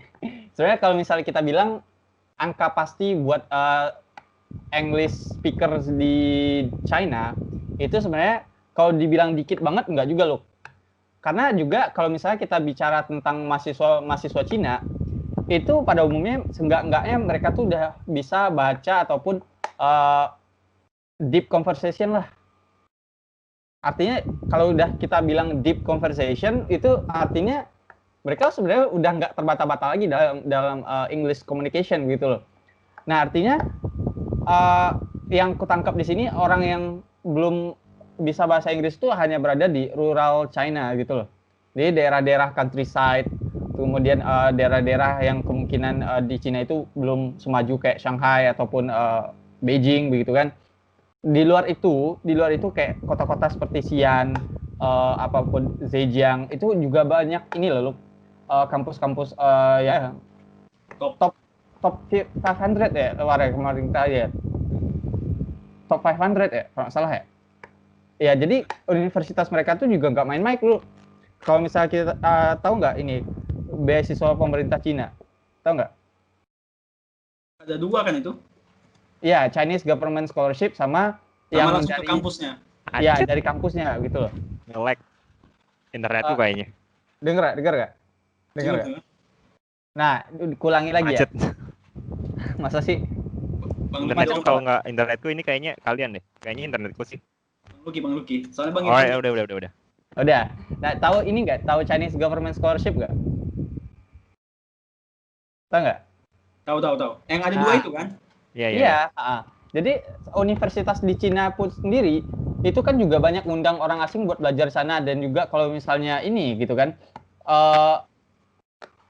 Sebenarnya kalau misalnya kita bilang angka pasti buat English speakers di China itu sebenarnya kalau dibilang dikit banget enggak juga loh. Karena juga kalau misalnya kita bicara tentang mahasiswa Cina itu pada umumnya seenggak-enggaknya mereka tuh udah bisa baca ataupun deep conversation lah. Artinya kalau udah kita bilang deep conversation itu artinya mereka sebenarnya udah nggak terbata-bata lagi dalam English communication gitu loh. Nah artinya yang kutangkap di sini orang yang belum bisa bahasa Inggris itu hanya berada di rural China gitu loh. Di daerah-daerah countryside, kemudian daerah-daerah yang kemungkinan di Cina itu belum semaju kayak Shanghai ataupun Beijing begitu kan. Di luar itu kayak kota-kota seperti Xi'an, apapun Zhejiang itu juga banyak ini loh, kampus-kampus ya top 500 ya kemarin kita ya. Top 500 ya, kalau nggak salah ya. Ya, jadi universitas mereka tuh juga nggak main-main lu. Kalau misalnya kita tahu nggak ini beasiswa pemerintah Cina, tahu nggak? Ada 2 kan itu? Ya, Chinese Government Scholarship sama yang langsung dari ke kampusnya. Ya, dari kampusnya gitu loh. Nge-lag internet tuh kayaknya. Dengar nggak? Dengar nggak? Nah, kulangi lagi Macet. ya. Masa sih? Internetku kalau nggak internetku ini kayaknya kalian deh. Kayaknya internetku sih. Bang Luki. Soalnya Bang Oh, ya udah. Udah. Nah, tahu ini nggak? Tahu Chinese Government Scholarship nggak? Tahu nggak? Tahu. Yang ada 2 itu kan? Iya. Jadi universitas di Cina pun sendiri itu kan juga banyak ngundang orang asing buat belajar sana, dan juga kalau misalnya ini gitu kan,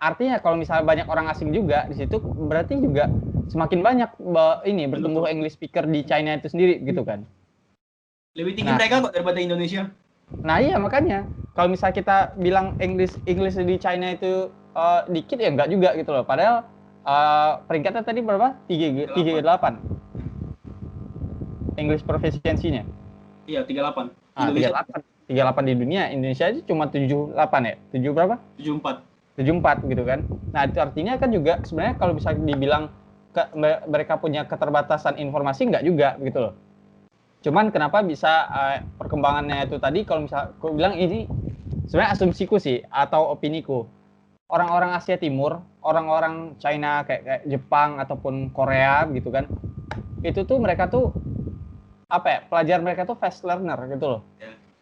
artinya kalau misalnya banyak orang asing juga di situ berarti juga semakin banyak ini bertumbuh English speaker di China itu sendiri gitu kan. Lebih tinggi mereka kok daripada Indonesia. Nah iya, makanya kalau misalnya kita bilang English di China itu dikit ya enggak juga gitu loh. Padahal peringkatnya tadi berapa? 38. English proficiency-nya. Iya, 38. 38 di dunia. Indonesia itu cuma 78 ya? 7 berapa? 74 gitu kan. Nah, itu artinya kan juga sebenarnya kalau bisa dibilang mereka punya keterbatasan informasi, enggak juga gitu loh. Cuman kenapa bisa perkembangannya itu tadi, kalau misalnya aku bilang ini sebenarnya asumsiku sih atau opiniku. Orang-orang Asia Timur, orang-orang China kayak Jepang ataupun Korea gitu kan. Itu tuh mereka tuh pelajar mereka tuh fast learner gitu loh.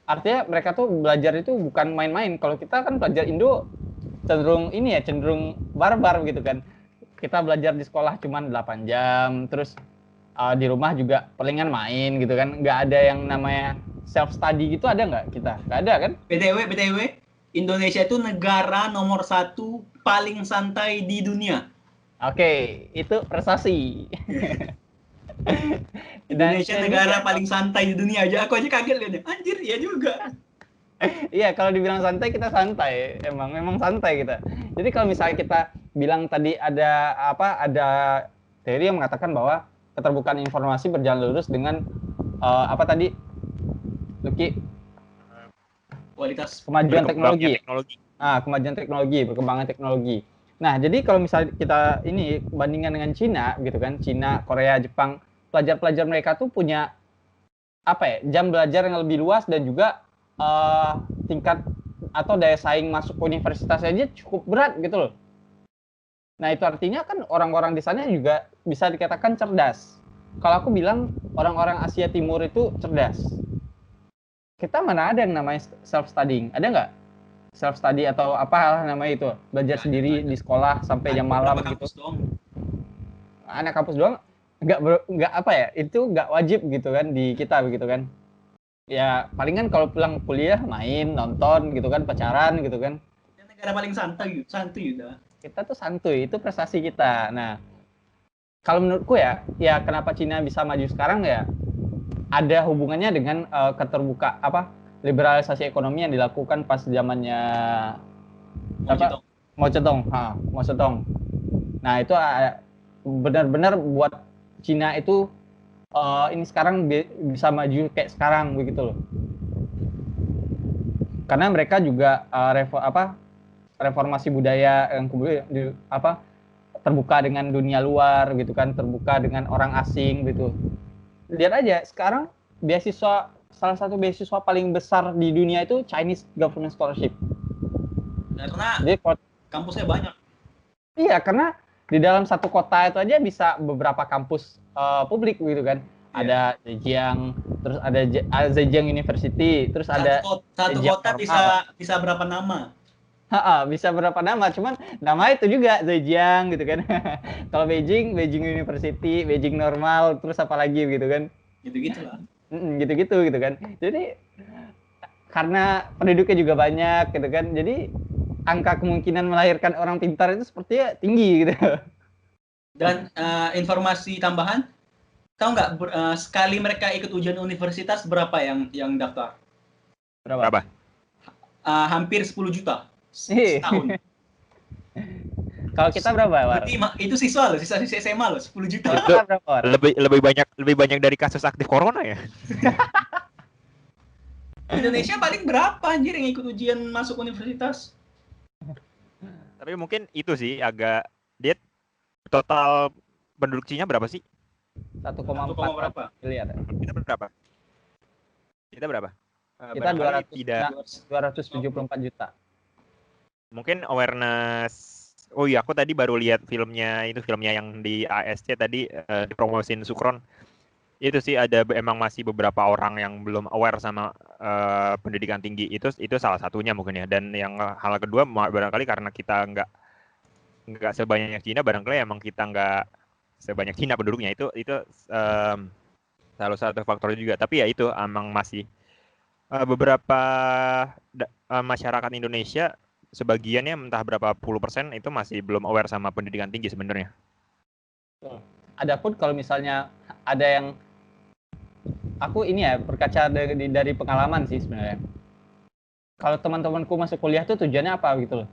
Artinya mereka tuh belajar itu bukan main-main. Kalau kita kan belajar Indo cenderung barbar gitu kan. Kita belajar di sekolah cuma 8 jam, terus di rumah juga palingan main gitu kan. Nggak ada yang namanya self study gitu, ada nggak kita? Nggak ada kan? BTW, Indonesia itu negara nomor 1 paling santai di dunia. Oke, itu prestasi. Indonesia negara paling santai di dunia aja. Aku aja kaget lihatnya. Anjir, ya juga. Iya, kalau dibilang santai, kita santai. Memang santai kita. Jadi kalau misalnya kita bilang tadi ada teori yang mengatakan bahwa keterbukaan informasi berjalan lurus dengan tadi Luki? Kualitas kemajuan teknologi. Kemajuan teknologi, perkembangan teknologi. Nah, jadi kalau misalnya kita ini bandingkan dengan Cina gitu kan, Cina, Korea, Jepang, pelajar-pelajar mereka tuh punya jam belajar yang lebih luas, dan juga tingkat atau daya saing masuk universitas aja cukup berat gitu loh. Nah, itu artinya kan orang-orang di sana juga bisa dikatakan cerdas. Kalau aku bilang orang-orang Asia Timur itu cerdas. Kita mana ada yang namanya self studying? Ada nggak? Self study atau apa namanya itu, belajar sendiri di sekolah sampai jam malam gitu. Anak kampus doang nggak itu nggak wajib gitu kan di kita begitu kan. Ya palingan kalau pulang kuliah main, nonton gitu kan, pacaran gitu kan. Negara paling santuy udah. Kita tuh santuy, itu prestasi kita. Nah, kalau menurutku ya kenapa Cina bisa maju sekarang ya ada hubungannya dengan liberalisasi ekonomi yang dilakukan pas zamannya Mao Zedong. Nah, itu benar-benar buat Cina itu ini sekarang bisa maju kayak sekarang begitu loh. Karena mereka juga reformasi budaya yang kemudian terbuka dengan dunia luar gitu kan, terbuka dengan orang asing gitu. Lihat aja sekarang salah satu beasiswa paling besar di dunia itu Chinese Government Scholarship. Karena kampusnya banyak. Iya, karena di dalam satu kota itu aja bisa beberapa kampus publik gitu kan. Ada Zhejiang, terus ada Zhejiang University, terus ada satu kota bisa berapa nama? Bisa berapa nama, cuman nama itu juga Zhejiang gitu kan. Kalau Beijing University, Beijing normal, terus apa lagi gitu kan. Gitu-gitu lah. Gitu kan. Jadi karena penduduknya juga banyak gitu kan. Jadi angka kemungkinan melahirkan orang pintar itu sepertinya tinggi gitu. Dan informasi tambahan, tahu nggak sekali mereka ikut ujian universitas berapa yang daftar? Berapa? Hampir 10 juta Ih. setahun. Kalau kita berapa, War? Berarti itu siswa loh, siswa SMA loh, 10 juta. Kalau kita berapa, War? Lebih banyak dari kasus aktif corona ya. Indonesia paling berapa anjir yang ikut ujian masuk universitas? Tapi mungkin itu sih agak dia total penduduk Cina berapa sih? 1,4 berapa? miliar. Kita berapa? Kita berapa? Kita Barangkali 274 juta. Mungkin awareness. Oh iya, aku tadi baru lihat filmnya yang di ASC tadi dipromosin Sukron. Itu sih ada emang masih beberapa orang yang belum aware sama pendidikan tinggi. Itu salah satunya mungkin ya. Dan yang hal kedua barangkali karena kita nggak sebanyak Cina, barangkali emang kita nggak sebanyak Cina penduduknya. Itu salah satu faktor juga. Tapi ya itu emang masih beberapa masyarakat Indonesia sebagiannya entah berapa puluh % itu masih belum aware sama pendidikan tinggi sebenarnya. Adapun kalau misalnya ada yang aku ini ya berkaca dari pengalaman sih sebenarnya. Kalau teman-temanku masuk kuliah tuh tujuannya apa gitu loh?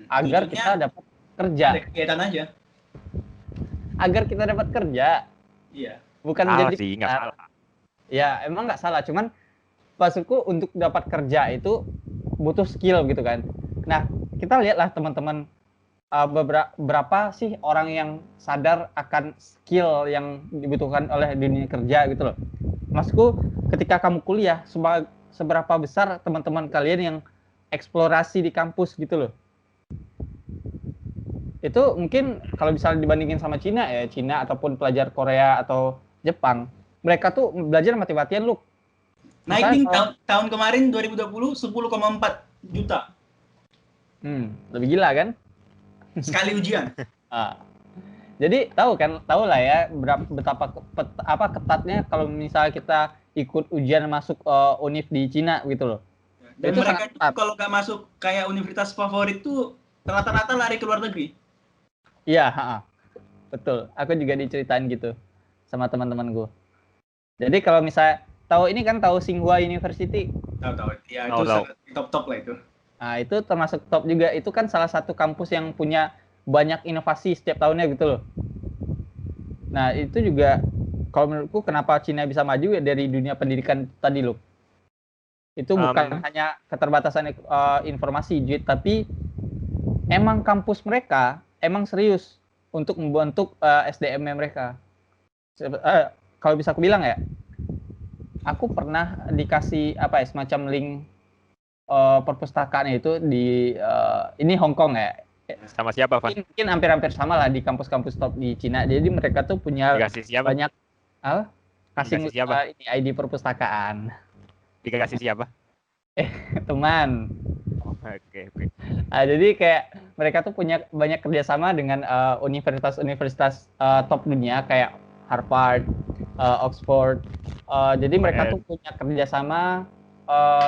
Agar kita dapat kerja. Kegiatan aja. Agar kita dapat kerja. Iya. Bukan Salah menjadi sih, nggak salah. Ya emang nggak salah, cuman maksudku untuk dapat kerja itu butuh skill gitu kan. Nah kita lihatlah teman-teman berapa sih orang yang sadar akan skill yang dibutuhkan oleh dunia kerja gitu loh. Maksudku ketika kamu kuliah seberapa besar teman-teman kalian yang eksplorasi di kampus gitu loh. Itu mungkin kalau misalnya dibandingin sama Cina ataupun pelajar Korea atau Jepang, mereka tuh belajar mati-matian loh. Naik nih tahun kemarin 2020 10,4 juta. Lebih gila kan? Sekali ujian. Jadi tahu lah ya betapa ketatnya kalau misalnya kita ikut ujian masuk univ di Cina gitu loh. Dan itu mereka itu kalau nggak masuk kayak universitas favorit tuh rata-rata lari ke luar negeri. Iya, betul. Aku juga diceritain gitu sama teman-teman gue. Jadi kalau misalnya tahu Tsinghua University. Tahu. Ya itu top lah itu. Nah, itu termasuk top juga. Itu kan salah satu kampus yang punya banyak inovasi setiap tahunnya gitu loh. Nah, itu juga kalau menurutku kenapa Cina bisa maju ya dari dunia pendidikan tadi loh. Itu bukan hanya keterbatasan informasi, tapi emang kampus mereka emang serius untuk membentuk SDM-nya mereka. Kalau bisa aku bilang ya, aku pernah dikasih semacam link perpustakaan itu di ini Hong Kong ya. Sama siapa, Pak? Mungkin hampir-hampir sama lah di kampus-kampus top di Cina. Jadi mereka tuh punya banyak kasih siapa? Ini ID perpustakaan. Dikasih siapa? Teman. Oke. Jadi kayak mereka tuh punya banyak kerjasama dengan universitas-universitas top dunia kayak Harvard, Oxford. Jadi mereka tuh punya kerjasama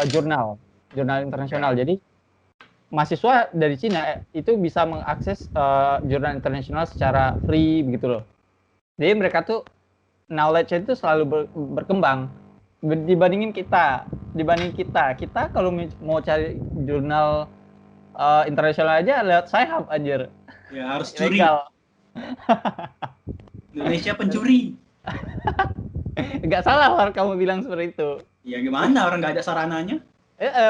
jurnal internasional. Jadi mahasiswa dari Cina itu bisa mengakses jurnal internasional secara free begitu loh. Jadi mereka tuh knowledge itu selalu berkembang dibanding kita. Kita kalau mau cari jurnal internasional aja lewat Sci-Hub anjir. Ya harus curi. Indonesia pencuri. Enggak salah orang kamu bilang seperti itu. Ya gimana orang nggak ada sarananya?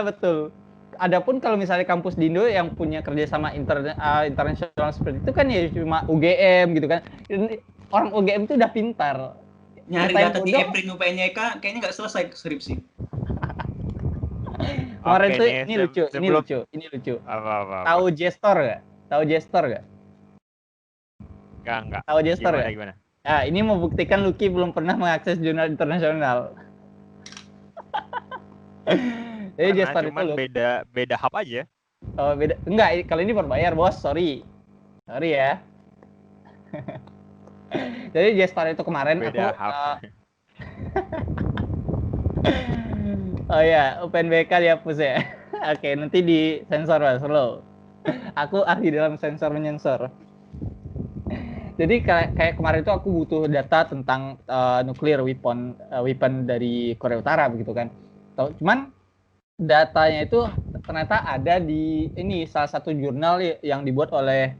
Betul. Adapun kalau misalnya kampus di Indo yang punya kerjasama internasional seperti itu kan ya cuma UGM gitu kan. Orang UGM itu udah pintar. Nyari data di EPRIN UPNYK kayaknya nggak selesai skripsi. Kemarin tuh ini lucu. Apa? Tahu Gestor nggak? Enggak. Tahu Gestor nggak? Gimana? Nah, ini membuktikan Lucky belum pernah mengakses jurnal internasional. Jadi Gestar itu beda hub aja. Oh, beda. Enggak, kalau ini berbayar, Bos. Sorry ya. Jadi Gestar itu kemarin beda aku hub. Oh ya, UPNBK dihapus ya. Oke, nanti di sensor Mas, slow. Aku ahli dalam sensor menyensor. Jadi kayak kemarin itu aku butuh data tentang nuclear weapon dari Korea Utara begitu kan. Cuman datanya itu ternyata ada di ini salah satu jurnal yang dibuat oleh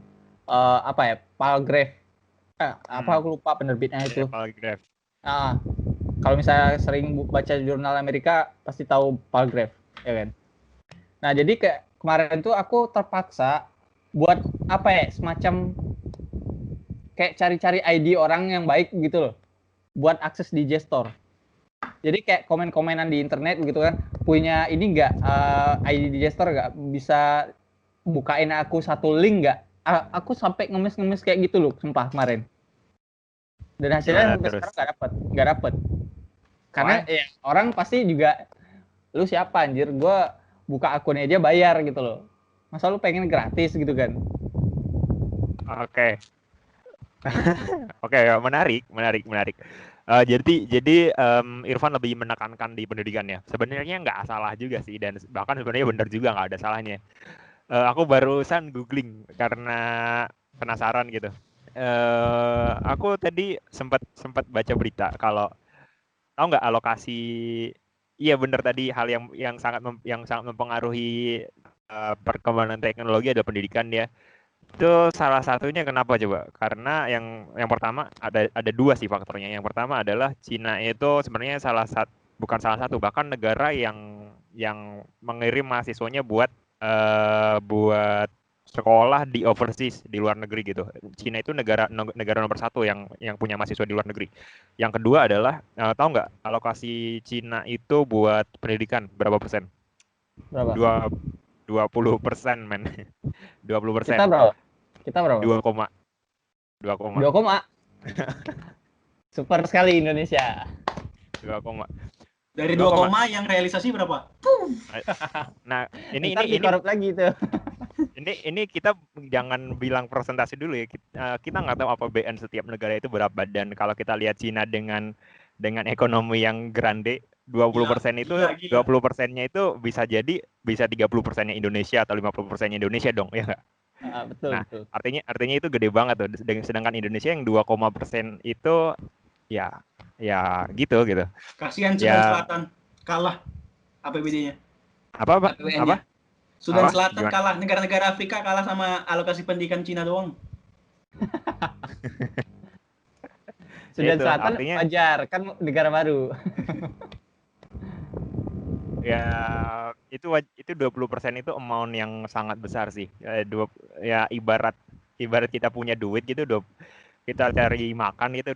Palgrave. Aku lupa penerbitnya itu. Palgrave. Kalau misalnya sering baca jurnal Amerika pasti tahu Palgrave, ya kan. Nah, jadi kayak kemarin tuh aku terpaksa buat semacam kayak cari-cari ID orang yang baik gitu loh, buat akses di Gestor. Jadi kayak komen-komenan di internet gitu kan, punya ini nggak ID di Gestor nggak, bisa bukain aku satu link nggak? Aku sampai ngemis kayak gitu loh, sumpah kemarin. Dan hasilnya sampai sekarang nggak dapet. Karena ya orang pasti juga, lu siapa anjir, gue buka akunnya aja bayar gitu loh. Masa lu pengen gratis gitu kan? Oke. Oke, menarik. Jadi Irfan lebih menekankan di pendidikan ya. Sebenarnya nggak salah juga sih, dan bahkan sebenarnya benar juga, nggak ada salahnya. Aku barusan googling karena penasaran gitu. Aku tadi sempat baca berita kalau tahu nggak alokasi. Iya benar tadi, hal yang sangat mempengaruhi perkembangan teknologi adalah pendidikan ya. Itu salah satunya kenapa coba? Karena yang pertama ada dua sih faktornya. Yang pertama adalah Cina itu sebenarnya bukan salah satu, bahkan negara yang mengirim mahasiswanya buat sekolah di overseas, di luar negeri gitu. Cina itu negara nomor satu yang punya mahasiswa di luar negeri. Yang kedua adalah tahu nggak alokasi Cina itu buat pendidikan berapa persen? Berapa? 20%, men. 20%. Kita berapa? 2, 2, super sekali Indonesia. 2, dari 2, yang realisasi berapa? Nah, ini korup lagi itu. Ini kita jangan bilang persentase dulu ya. Kita nggak tahu APBN setiap negara itu berapa, dan kalau kita lihat Cina dengan ekonomi yang grande, 20% itu gila. 20%-nya itu bisa 30%-nya Indonesia atau 50%-nya Indonesia dong, ya nggak? Betul, nah, betul. Artinya itu gede banget tuh. Sedangkan Indonesia yang 2% itu ya gitu. Kasihan Sudan Selatan kalah APBD-nya. Apa? Sudan Selatan kalah, negara-negara Afrika kalah sama alokasi pendidikan Cina doang. Sudan Selatan artinya, wajar, kan negara baru. Ya, itu 20% itu amount yang sangat besar sih. Ya ibarat kita punya duit gitu, kita cari makan itu,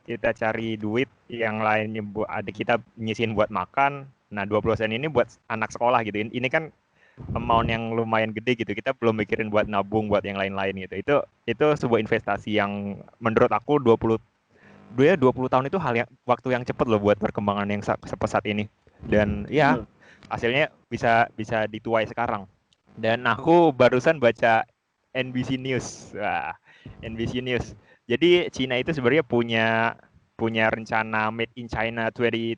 kita cari duit yang lainnya ada kita nyisin buat makan. Nah, 20% ini buat anak sekolah gitu. Ini kan amount yang lumayan gede gitu. Kita belum mikirin buat nabung buat yang lain-lain gitu. Itu sebuah investasi yang menurut aku 20 tahun itu waktu yang cepat loh buat perkembangan yang sepesat ini. Dan ya hasilnya bisa dituai sekarang. Dan aku barusan baca NBC News. NBC News. Jadi Cina itu sebenarnya punya rencana Made in China 2025.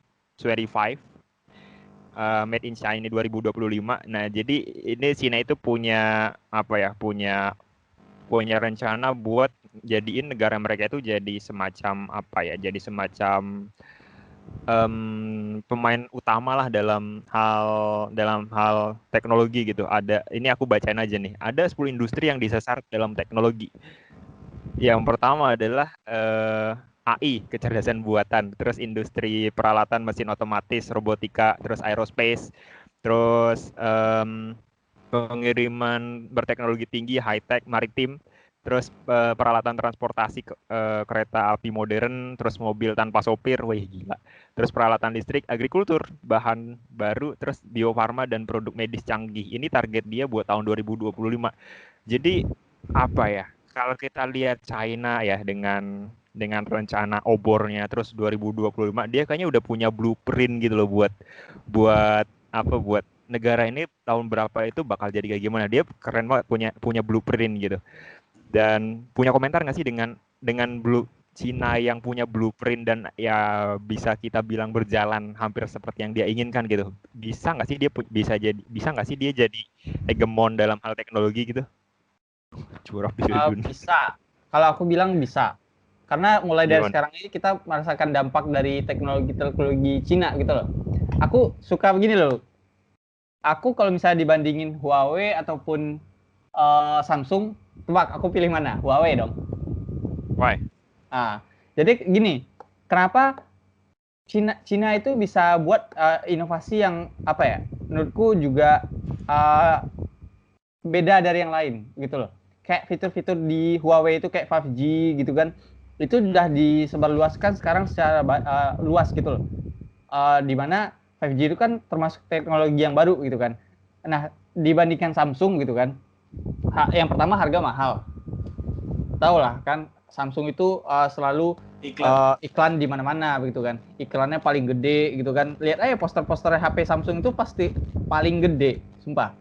Made in China 2025. Nah, jadi ini Cina itu punya rencana buat jadiin negara mereka itu jadi semacam pemain utama lah dalam hal teknologi gitu. Ini aku bacain aja nih. Ada 10 industri yang disasar dalam teknologi. Yang pertama adalah AI, kecerdasan buatan, terus industri peralatan mesin otomatis, robotika, terus aerospace, terus pengiriman berteknologi tinggi, high-tech, maritim, terus peralatan transportasi, kereta api modern, terus mobil tanpa sopir, wih gila. Terus peralatan listrik, agrikultur, bahan baru, terus biofarma dan produk medis canggih. Ini target dia buat tahun 2025. Jadi kalau kita lihat China ya dengan rencana obornya terus 2025, dia kayaknya udah punya blueprint gitu loh buat negara ini tahun berapa itu bakal jadi kayak gimana. Dia keren banget punya blueprint gitu. Dan punya komentar nggak sih dengan Cina yang punya blueprint dan ya bisa kita bilang berjalan hampir seperti yang dia inginkan gitu? Bisa nggak sih dia jadi hegemon dalam hal teknologi gitu? Bisa. Kalau aku bilang bisa. Karena mulai dari Gimana? sekarang ini kita merasakan dampak dari teknologi Cina gitu loh. Aku suka begini loh. Aku kalau misalnya dibandingin Huawei ataupun Samsung, tebak aku pilih mana? Huawei dong. Why? Nah, jadi gini, kenapa Cina itu bisa buat inovasi yang apa ya? Menurutku juga beda dari yang lain gitu loh. Kayak fitur-fitur di Huawei itu kayak 5G gitu kan. Itu sudah disebarluaskan sekarang secara luas gitu loh. Di mana 5G itu kan termasuk teknologi yang baru gitu kan. Nah, dibandingkan Samsung gitu kan. Yang pertama harga mahal. Tahu lah kan Samsung itu selalu iklan di mana-mana begitu kan. Iklannya paling gede gitu kan. Lihat aja poster-poster HP Samsung itu pasti paling gede, sumpah.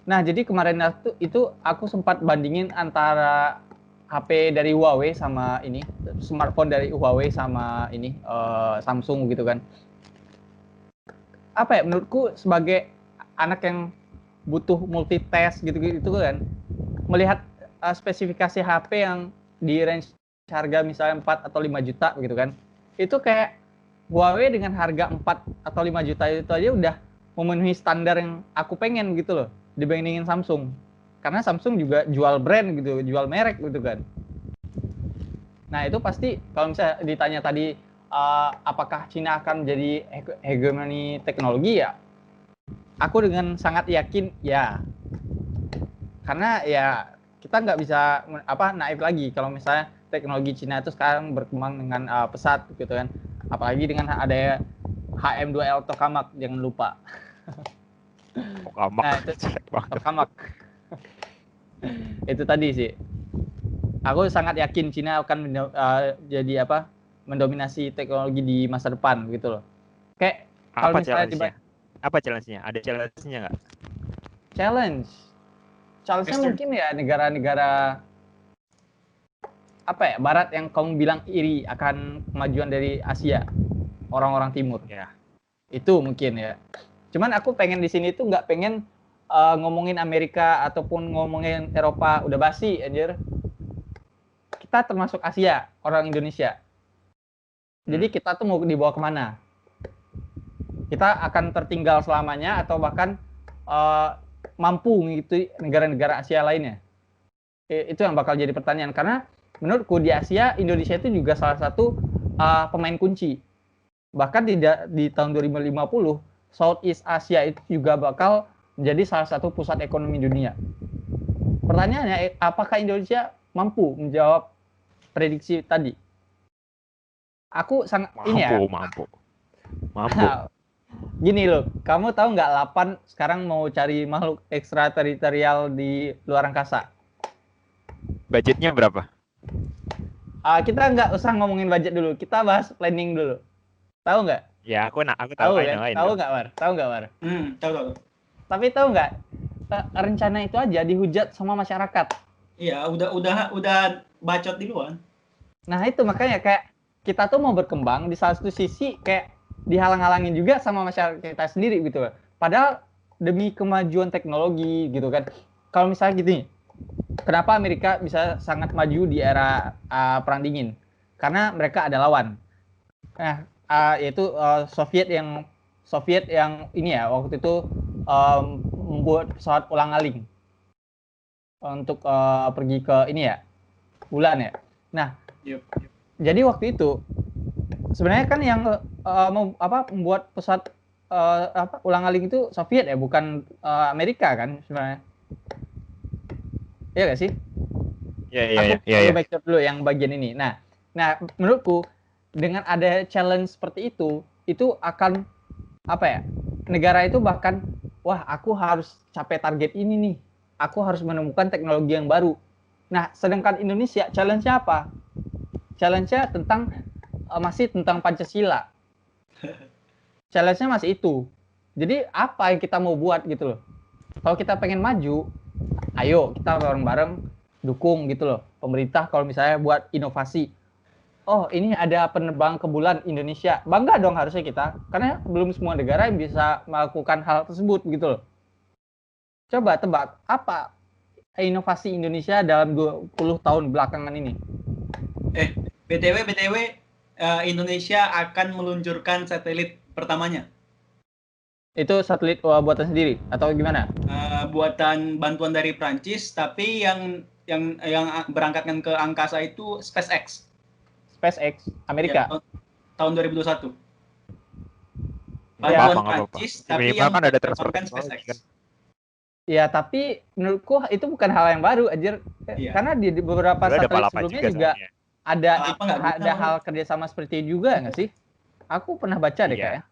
Nah, jadi kemarin itu aku sempat bandingin antara HP dari Huawei sama ini, smartphone dari Huawei sama ini Samsung gitu kan. Apa ya, menurutku sebagai anak yang butuh multitask gitu-gitu kan, melihat spesifikasi HP yang di range harga misalnya 4 atau 5 juta gitu kan, itu kayak Huawei dengan harga 4 atau 5 juta itu aja udah memenuhi standar yang aku pengen gitu loh, dibandingin Samsung. Karena Samsung juga jual brand gitu, jual merek gitu kan. Nah, itu pasti kalau misalnya ditanya tadi apakah Cina akan jadi hegemoni teknologi, ya aku dengan sangat yakin ya. Karena ya kita nggak bisa naif lagi kalau misalnya teknologi Cina itu sekarang berkembang dengan pesat gitu kan. Apalagi dengan ada HM2L Tokamak, jangan lupa. Tokamak. Nah, itu Tokamak. Itu tadi sih. Aku sangat yakin Cina akan jadi mendominasi teknologi di masa depan gitu loh. Kayak kalau misalnya apa challenge-nya? Ada challenge-nya nggak? Challenge-nya mungkin ya negara-negara barat yang kamu bilang iri akan kemajuan dari Asia, orang-orang timur. Ya. Itu mungkin ya. Cuman aku pengen di sini tuh nggak pengen ngomongin Amerika ataupun ngomongin Eropa, udah basi anjir. Kita termasuk Asia, orang Indonesia. Jadi kita tuh mau dibawa kemana? Kita akan tertinggal selamanya atau bahkan mampu mengikuti negara-negara Asia lainnya? Itu yang bakal jadi pertanyaan. Karena menurutku di Asia, Indonesia itu juga salah satu pemain kunci. Bahkan di tahun 2050, Southeast Asia itu juga bakal menjadi salah satu pusat ekonomi dunia. Pertanyaannya, apakah Indonesia mampu menjawab prediksi tadi? Aku sangat mampu. Gini loh, kamu tahu nggak Lapan sekarang mau cari makhluk ekstrateritorial di luar angkasa? Budgetnya berapa? Kita nggak usah ngomongin budget dulu, kita bahas planning dulu. Tahu nggak? Ya, aku tahu kan? Tahu nggak, War? Tahu. Tapi tahu nggak, rencana itu aja dihujat sama masyarakat. Iya, udah bacot di luar. Nah, itu makanya kayak kita tuh mau berkembang, di salah satu sisi kayak dihalang-halangin juga sama masyarakat kita sendiri gitu. Padahal demi kemajuan teknologi gitu kan. Kalau misalnya gini, kenapa Amerika bisa sangat maju di era Perang Dingin? Karena mereka ada lawan. Nah, yaitu Soviet yang ini ya, waktu itu membuat pesawat ulang-alik untuk pergi ke ini ya, bulan ya. Nah, jadi waktu itu sebenarnya kan yang membuat pesawat ulang-alik itu Soviet ya, bukan Amerika kan sebenarnya. Iya nggak sih? Iya. Back dulu yang bagian ini. Nah, menurutku dengan ada challenge seperti itu akan negara itu bahkan aku harus capai target ini nih. Aku harus menemukan teknologi yang baru. Nah, sedangkan Indonesia challenge-nya apa? Challenge-nya masih tentang Pancasila. Challenge-nya masih itu. Jadi apa yang kita mau buat gitu loh. Kalau kita pengen maju, ayo kita bareng-bareng dukung gitu loh. Pemerintah kalau misalnya buat inovasi. Oh, ini ada penerbang ke bulan Indonesia. Bangga dong harusnya kita. Karena belum semua negara yang bisa melakukan hal tersebut gitu loh. Coba tebak, apa inovasi Indonesia dalam 20 tahun belakangan ini? BTW, Indonesia akan meluncurkan satelit pertamanya. Itu satelit buatan sendiri atau gimana? Buatan bantuan dari Prancis, tapi yang berangkatkan ke angkasa itu SpaceX. SpaceX Amerika. Ya, tahun 2021. Bantuan Prancis, tapi yang kan ada terbangkan SpaceX. Ya, tapi menurutku itu bukan hal yang baru, anjir. Iya. Karena di beberapa satelit sebelumnya juga ada hal kerjasama seperti itu juga nggak sih? Aku pernah baca deh kayaknya.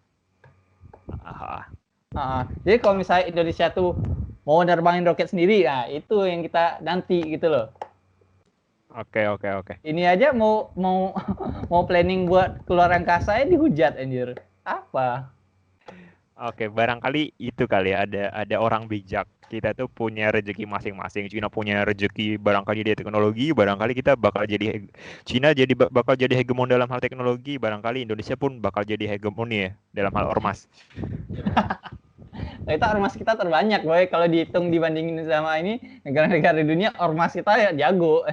Jadi kalau misalnya Indonesia tuh mau nerbangin roket sendiri, nah itu yang kita nanti gitu loh. Oke. Ini aja mau planning buat keluar angkasa ya dihujat anjir. Apa? Oke, barangkali itu kali ya, ada orang bijak. Kita tuh punya rezeki masing-masing. Cina punya rezeki barangkali di teknologi, barangkali kita bakal jadi Cina bakal jadi hegemon dalam hal teknologi, barangkali Indonesia pun bakal jadi hegemoni ya dalam hal ormas. Itu ormas kita terbanyak, boy. Kalau dihitung dibandingin sama ini negara-negara di dunia, ormas kita ya jago.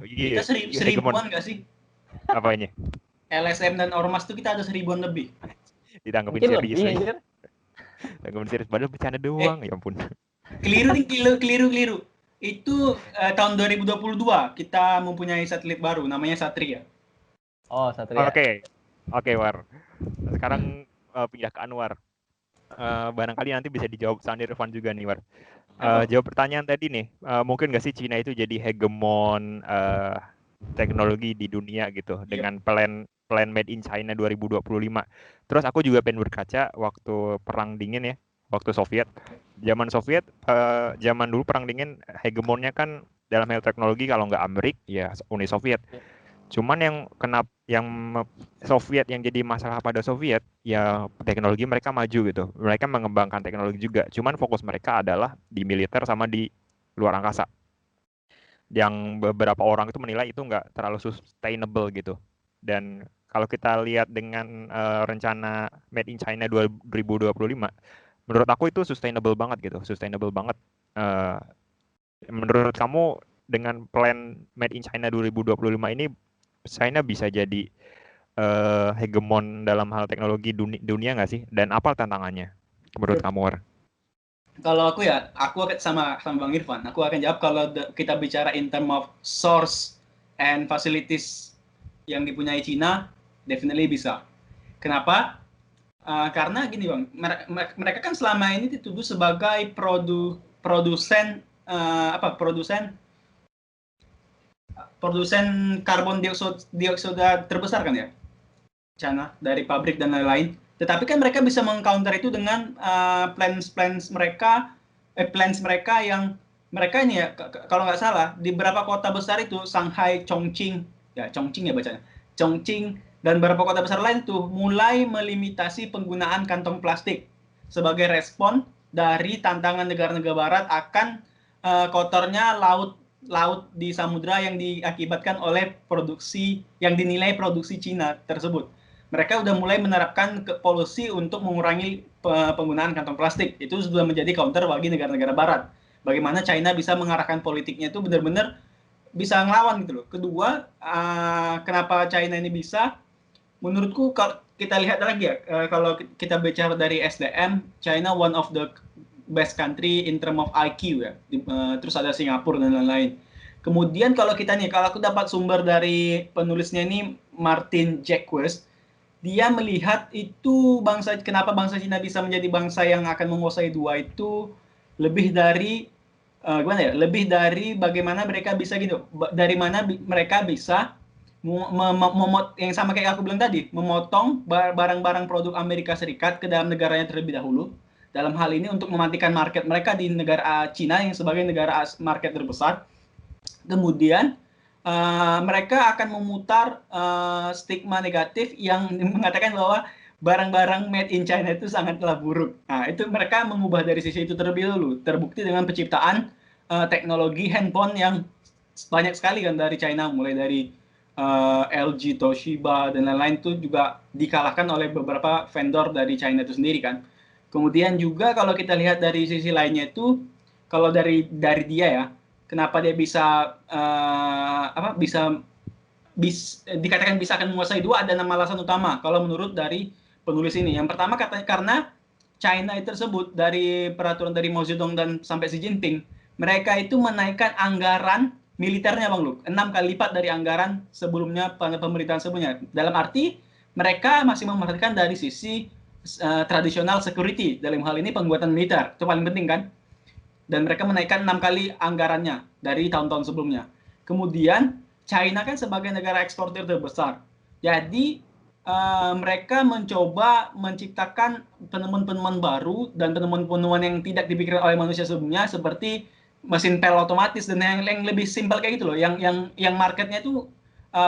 Kita seribuan nggak sih? Apanya? LSM dan ormas tuh kita ada 1000-an lebih. Ditanggapin serius. Tanggapin serius, padahal bercanda doang, ya ampun. Keliru. Itu tahun 2022 kita mempunyai satelit baru, namanya Satria. Oh, Satria. Oke, War. Sekarang pindah ke Anwar. Barangkali nanti bisa dijawab sama Irfan juga nih, War. Jawab pertanyaan tadi nih, mungkin nggak sih Cina itu jadi hegemon teknologi di dunia gitu dengan plan Made in China 2025. Terus aku juga pengen berkaca waktu perang dingin ya, waktu Soviet. Zaman dulu perang dingin hegemonnya kan dalam hal teknologi kalau nggak Amerika ya Uni Soviet. Cuman yang Soviet yang jadi masalah pada Soviet ya teknologi mereka maju gitu. Mereka mengembangkan teknologi juga. Cuman fokus mereka adalah di militer sama di luar angkasa. Yang beberapa orang itu menilai itu nggak terlalu sustainable gitu. Dan kalau kita lihat dengan rencana Made in China 2025, menurut aku itu sustainable banget. Menurut kamu dengan plan Made in China 2025 ini, China bisa jadi hegemon dalam hal teknologi dunia nggak sih? Dan apa tantangannya menurut kamu, War? Kalau aku sama Bang Irfan, aku akan jawab kalau kita bicara in term of source and facilities yang dipunyai China, definitely bisa. Kenapa? Karena gini Bang, mereka kan selama ini dituduh sebagai produsen karbon dioksida terbesar kan ya, China, dari pabrik dan lain-lain. Tetapi kan mereka bisa meng-counter itu dengan plans mereka yang mereka ini ya, kalau nggak salah di beberapa kota besar itu Shanghai, Chongqing ya bacanya, Chongqing dan beberapa kota besar lain tuh mulai melimitasi penggunaan kantong plastik sebagai respon dari tantangan negara-negara barat akan kotornya laut di samudra yang diakibatkan oleh produksi yang dinilai produksi Cina tersebut. Mereka sudah mulai menerapkan polusi untuk mengurangi penggunaan kantong plastik. Itu sudah menjadi counter bagi negara-negara barat. Bagaimana China bisa mengarahkan politiknya itu benar-benar bisa ngelawan gitu loh. Kedua, kenapa China ini bisa? Menurutku kalau kita lihat lagi ya, kalau kita bicara dari SDM, China one of the best country in term of IQ ya. Terus ada Singapura dan lain-lain. Kemudian kalau aku dapat sumber dari penulisnya ini Martin Jacques, dia melihat itu kenapa bangsa Cina bisa menjadi bangsa yang akan menguasai dua itu lebih dari lebih dari bagaimana mereka bisa gitu, dari mana mereka bisa yang sama kayak aku bilang tadi, memotong barang-barang produk Amerika Serikat ke dalam negaranya terlebih dahulu. Dalam hal ini untuk mematikan market mereka di negara Cina yang sebagai negara market terbesar. Kemudian mereka akan memutar stigma negatif yang mengatakan bahwa barang-barang made in China itu sangatlah buruk. Nah, itu mereka mengubah dari sisi itu terlebih dahulu. Terbukti dengan penciptaan teknologi handphone yang banyak sekali kan dari China, mulai dari LG, Toshiba, dan lain-lain itu juga dikalahkan oleh beberapa vendor dari China itu sendiri kan. Kemudian juga kalau kita lihat dari sisi lainnya itu, kalau dari dia ya, kenapa dia bisa dikatakan bisa akan menguasai dua, ada 6 alasan utama kalau menurut dari penulis ini. Yang pertama katanya karena China itu tersebut dari peraturan dari Mao Zedong dan sampai Xi Jinping, mereka itu menaikkan anggaran militernya Bang Luk, 6 kali lipat dari anggaran sebelumnya pemerintahan sebelumnya. Dalam arti mereka masih memperhatikan dari sisi tradisional security, dalam hal ini penguatan militer, itu paling penting kan. Dan mereka menaikkan 6 kali anggarannya dari tahun-tahun sebelumnya. Kemudian China kan sebagai negara eksportir terbesar, jadi mereka mencoba menciptakan penemuan-penemuan baru dan penemuan-penemuan yang tidak dipikirkan oleh manusia sebelumnya, seperti mesin pel otomatis dan yang lebih simpel kayak gitu loh, yang marketnya itu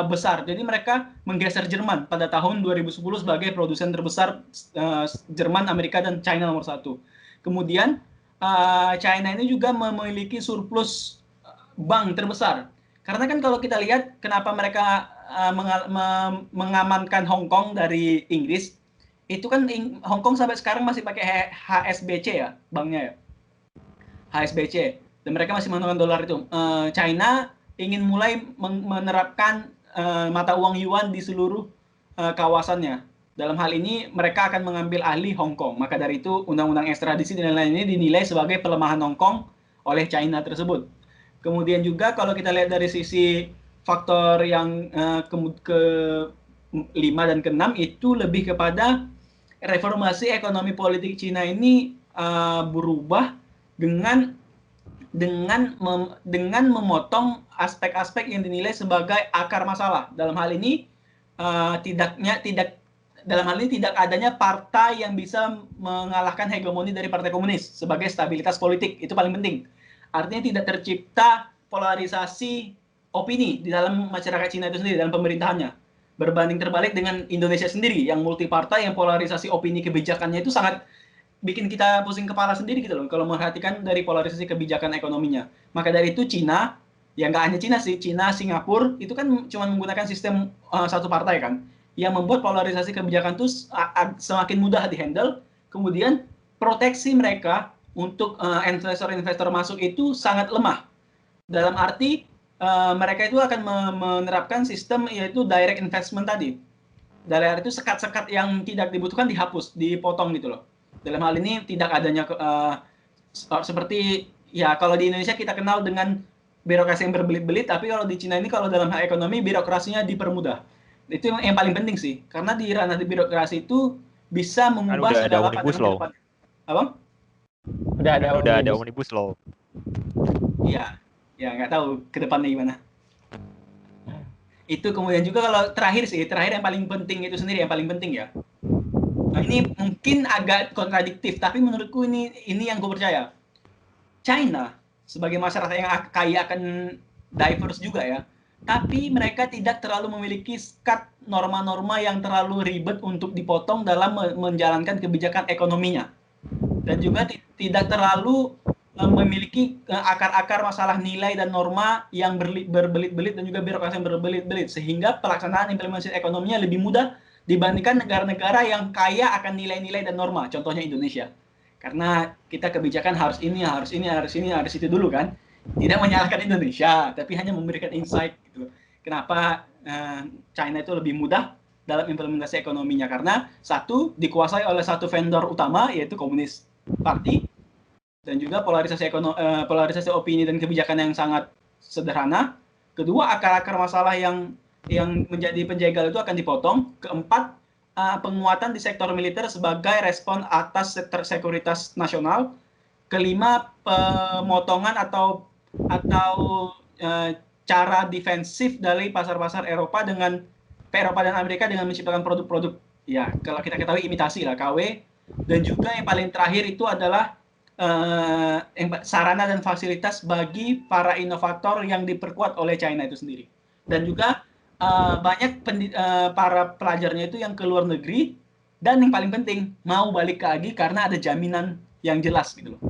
besar. Jadi mereka menggeser Jerman pada tahun 2010 sebagai produsen terbesar Jerman, Amerika, dan China nomor 1. Kemudian China ini juga memiliki surplus bank terbesar. Karena kan kalau kita lihat kenapa mereka mengamankan Hong Kong dari Inggris, itu kan Hong Kong sampai sekarang masih pakai HSBC ya, banknya ya, HSBC, dan mereka masih menggunakan dolar itu. China ingin mulai menerapkan mata uang yuan di seluruh kawasannya. Dalam hal ini mereka akan mengambil alih Hong Kong. Maka dari itu undang-undang ekstradisi dan lain-lain ini dinilai sebagai pelemahan Hong Kong oleh China tersebut. Kemudian juga kalau kita lihat dari sisi faktor yang ke-5 dan ke-6 itu lebih kepada reformasi ekonomi politik Cina ini berubah dengan memotong aspek-aspek yang dinilai sebagai akar masalah. Dalam hal ini tidak adanya partai yang bisa mengalahkan hegemoni dari Partai Komunis sebagai stabilitas politik. Itu paling penting. Artinya tidak tercipta polarisasi opini di dalam masyarakat Cina itu sendiri, dalam pemerintahannya. Berbanding terbalik dengan Indonesia sendiri yang multipartai, yang polarisasi opini kebijakannya itu sangat bikin kita pusing kepala sendiri gitu loh kalau memperhatikan dari polarisasi kebijakan ekonominya. Maka dari itu Cina, ya nggak hanya Cina sih, Cina, Singapura itu kan cuma menggunakan sistem satu partai kan, yang membuat polarisasi kebijakan itu semakin mudah dihandle. Kemudian proteksi mereka untuk investor-investor masuk itu sangat lemah. Dalam arti mereka itu akan menerapkan sistem yaitu direct investment tadi. Dalam arti itu sekat-sekat yang tidak dibutuhkan dihapus, dipotong gitu loh. Dalam hal ini tidak adanya seperti ya kalau di Indonesia kita kenal dengan birokrasi yang berbelit-belit, tapi kalau di Cina ini kalau dalam hal ekonomi birokrasinya dipermudah. Itu yang paling penting sih, karena di ranah birokrasi itu bisa mengubah segala pandangan ke depan. Apa? Udah ada omnibus law. Iya, ya nggak tahu ke depannya gimana. Itu kemudian juga kalau terakhir yang paling penting itu sendiri, yang paling penting ya. Nah, ini mungkin agak kontradiktif, tapi menurutku ini yang gue percaya. China sebagai masyarakat yang kaya akan diverse juga ya, tapi mereka tidak terlalu memiliki sekat norma-norma yang terlalu ribet untuk dipotong dalam menjalankan kebijakan ekonominya. Dan juga tidak terlalu memiliki akar-akar masalah nilai dan norma yang berbelit-belit dan juga birokrasi yang berbelit-belit, sehingga pelaksanaan implementasi ekonominya lebih mudah dibandingkan negara-negara yang kaya akan nilai-nilai dan norma, contohnya Indonesia. Karena kita kebijakan harus ini, harus itu dulu kan. Tidak menyalahkan Indonesia, tapi hanya memberikan insight gitu. Kenapa China itu lebih mudah dalam implementasi ekonominya, karena satu, dikuasai oleh satu vendor utama yaitu Komunis Party, dan juga polarisasi opini dan kebijakan yang sangat sederhana. Kedua, akar-akar masalah yang menjadi penjegal itu akan dipotong. Keempat, penguatan di sektor militer sebagai respon atas sektor sekuritas nasional. Kelima, pemotongan atau cara defensif dari pasar-pasar Eropa dan Amerika dengan menciptakan produk-produk ya kalau kita ketahui imitasi lah, KW. Dan juga yang paling terakhir itu adalah sarana dan fasilitas bagi para inovator yang diperkuat oleh China itu sendiri. Dan juga banyak para pelajarnya itu yang ke luar negeri, dan yang paling penting mau balik lagi karena ada jaminan yang jelas gitu loh.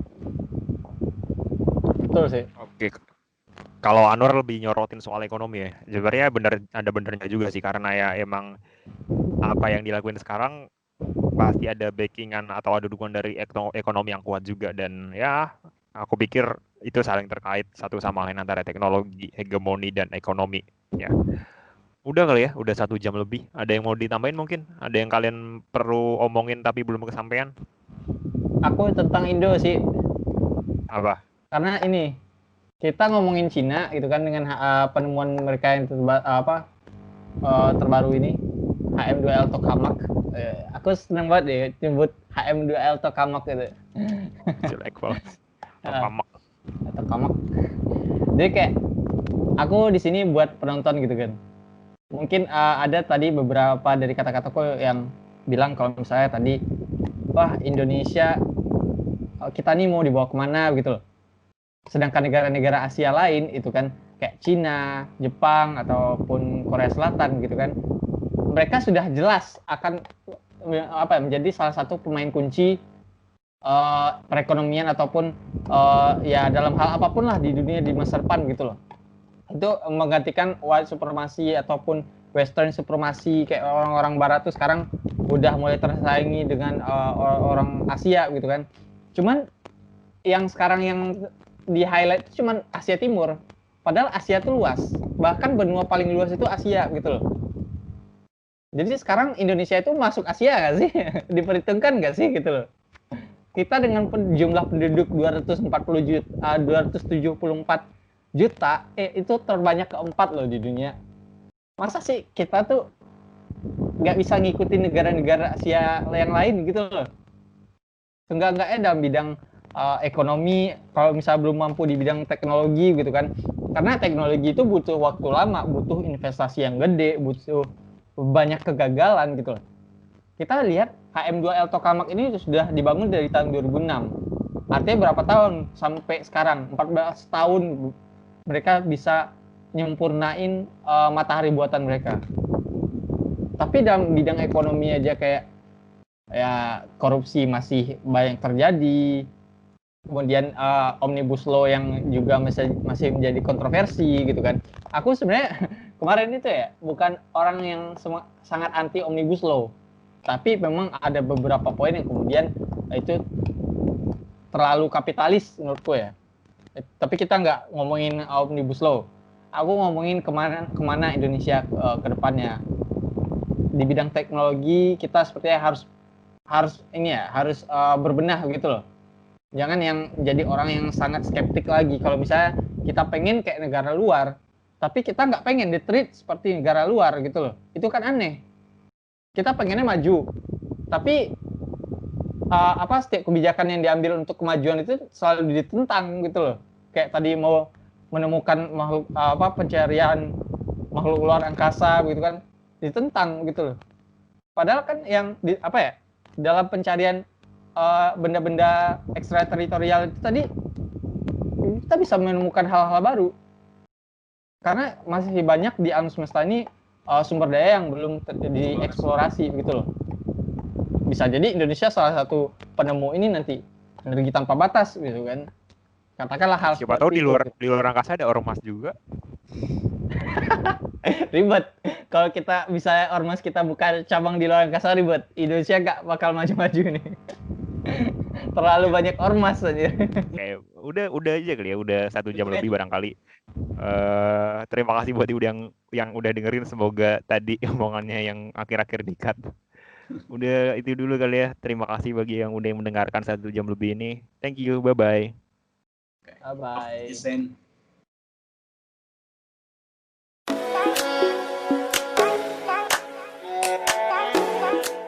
Betul sih. Oke. Kalau Anwar lebih nyorotin soal ekonomi ya. Sebenarnya ada benernya juga sih, karena ya emang apa yang dilakuin sekarang pasti ada backingan atau ada dukungan dari ekonomi yang kuat juga. Dan ya aku pikir itu saling terkait satu sama lain antara teknologi, hegemoni dan ekonomi. Ya, udah kali ya, udah 1 jam lebih. Ada yang mau ditambahin mungkin? Ada yang kalian perlu omongin tapi belum kesampaian? Aku tentang Indo sih, Apa? karena ini kita ngomongin Cina gitu kan dengan penemuan mereka yang terbaru ini HM2L tokamak. Aku seneng banget deh nyebut HM2L tokamak gitu. Jelek banget. Ah. Tokamak. Tokamak. Jadi kayak aku di sini buat penonton gitu kan. Mungkin ada tadi beberapa dari kata-kataku yang bilang kalau misalnya tadi, wah Indonesia kita nih mau dibawa kemana gitu loh. Sedangkan negara-negara Asia lain itu kan kayak Cina, Jepang ataupun Korea Selatan gitu kan, mereka sudah jelas akan menjadi salah satu pemain kunci perekonomian ataupun ya dalam hal apapun lah di dunia di masa depan gitu loh. Itu menggantikan white supremacy ataupun western supremacy, kayak orang-orang barat tuh sekarang udah mulai tersaingi dengan orang Asia gitu kan. Cuman yang sekarang yang di highlight itu cuman Asia Timur, padahal Asia tuh luas, bahkan benua paling luas itu Asia gitu loh. Jadi sekarang Indonesia itu masuk Asia nggak sih? Diperhitungkan nggak sih gitu loh? Kita dengan jumlah penduduk 274 juta, itu terbanyak keempat loh di dunia. Masa sih kita tuh nggak bisa ngikutin negara-negara Asia yang lain gitu loh? Enggaknya dalam bidang ekonomi, kalau misalnya belum mampu di bidang teknologi gitu kan, karena teknologi itu butuh waktu lama, butuh investasi yang gede, butuh banyak kegagalan gitu loh. Kita lihat HM2L tokamak ini sudah dibangun dari tahun 2006. Artinya berapa tahun sampai sekarang? 14 tahun mereka bisa nyempurnain matahari buatan mereka. Tapi dalam bidang ekonomi aja kayak ya korupsi masih banyak terjadi. Kemudian omnibus law yang juga masih menjadi kontroversi gitu kan. Aku sebenarnya kemarin itu ya bukan orang yang sangat anti omnibus law, tapi memang ada beberapa poin yang kemudian itu terlalu kapitalis menurutku ya. Tapi kita nggak ngomongin omnibus law. Aku ngomongin kemana Indonesia ke depannya. Di bidang teknologi kita sepertinya harus berbenah gitu loh. Jangan yang jadi orang yang sangat skeptik lagi. Kalau misalnya kita pengen kayak negara luar, tapi kita nggak pengen di-treat seperti negara luar gitu loh. Itu kan aneh. Kita pengennya maju, tapi setiap kebijakan yang diambil untuk kemajuan itu selalu ditentang gitu loh. Kayak tadi mau menemukan makhluk pencarian makhluk luar angkasa gitu kan, ditentang gitu loh. Padahal kan yang dalam pencarian benda-benda ekstrateritorial itu tadi kita bisa menemukan hal-hal baru, karena masih banyak di alam semesta ini sumber daya yang belum dieksplorasi gitu loh. Bisa jadi Indonesia salah satu penemu ini nanti, energi tanpa batas gitu kan, katakanlah hal siapa tahu di luar angkasa ada ormas juga. Ribet kalau kita bisa ormas kita buka cabang di luar angkasa, ribet. Indonesia gak bakal maju-maju nih. Terlalu banyak ormas aja. Kayak udah aja kali ya, udah 1 jam lebih barangkali. Terima kasih buat yang udah dengerin, semoga tadi omongannya yang akhir-akhir dikat. Udah itu dulu kali ya. Terima kasih bagi yang udah mendengarkan 1 jam lebih ini. Thank you, bye bye. Bye bye.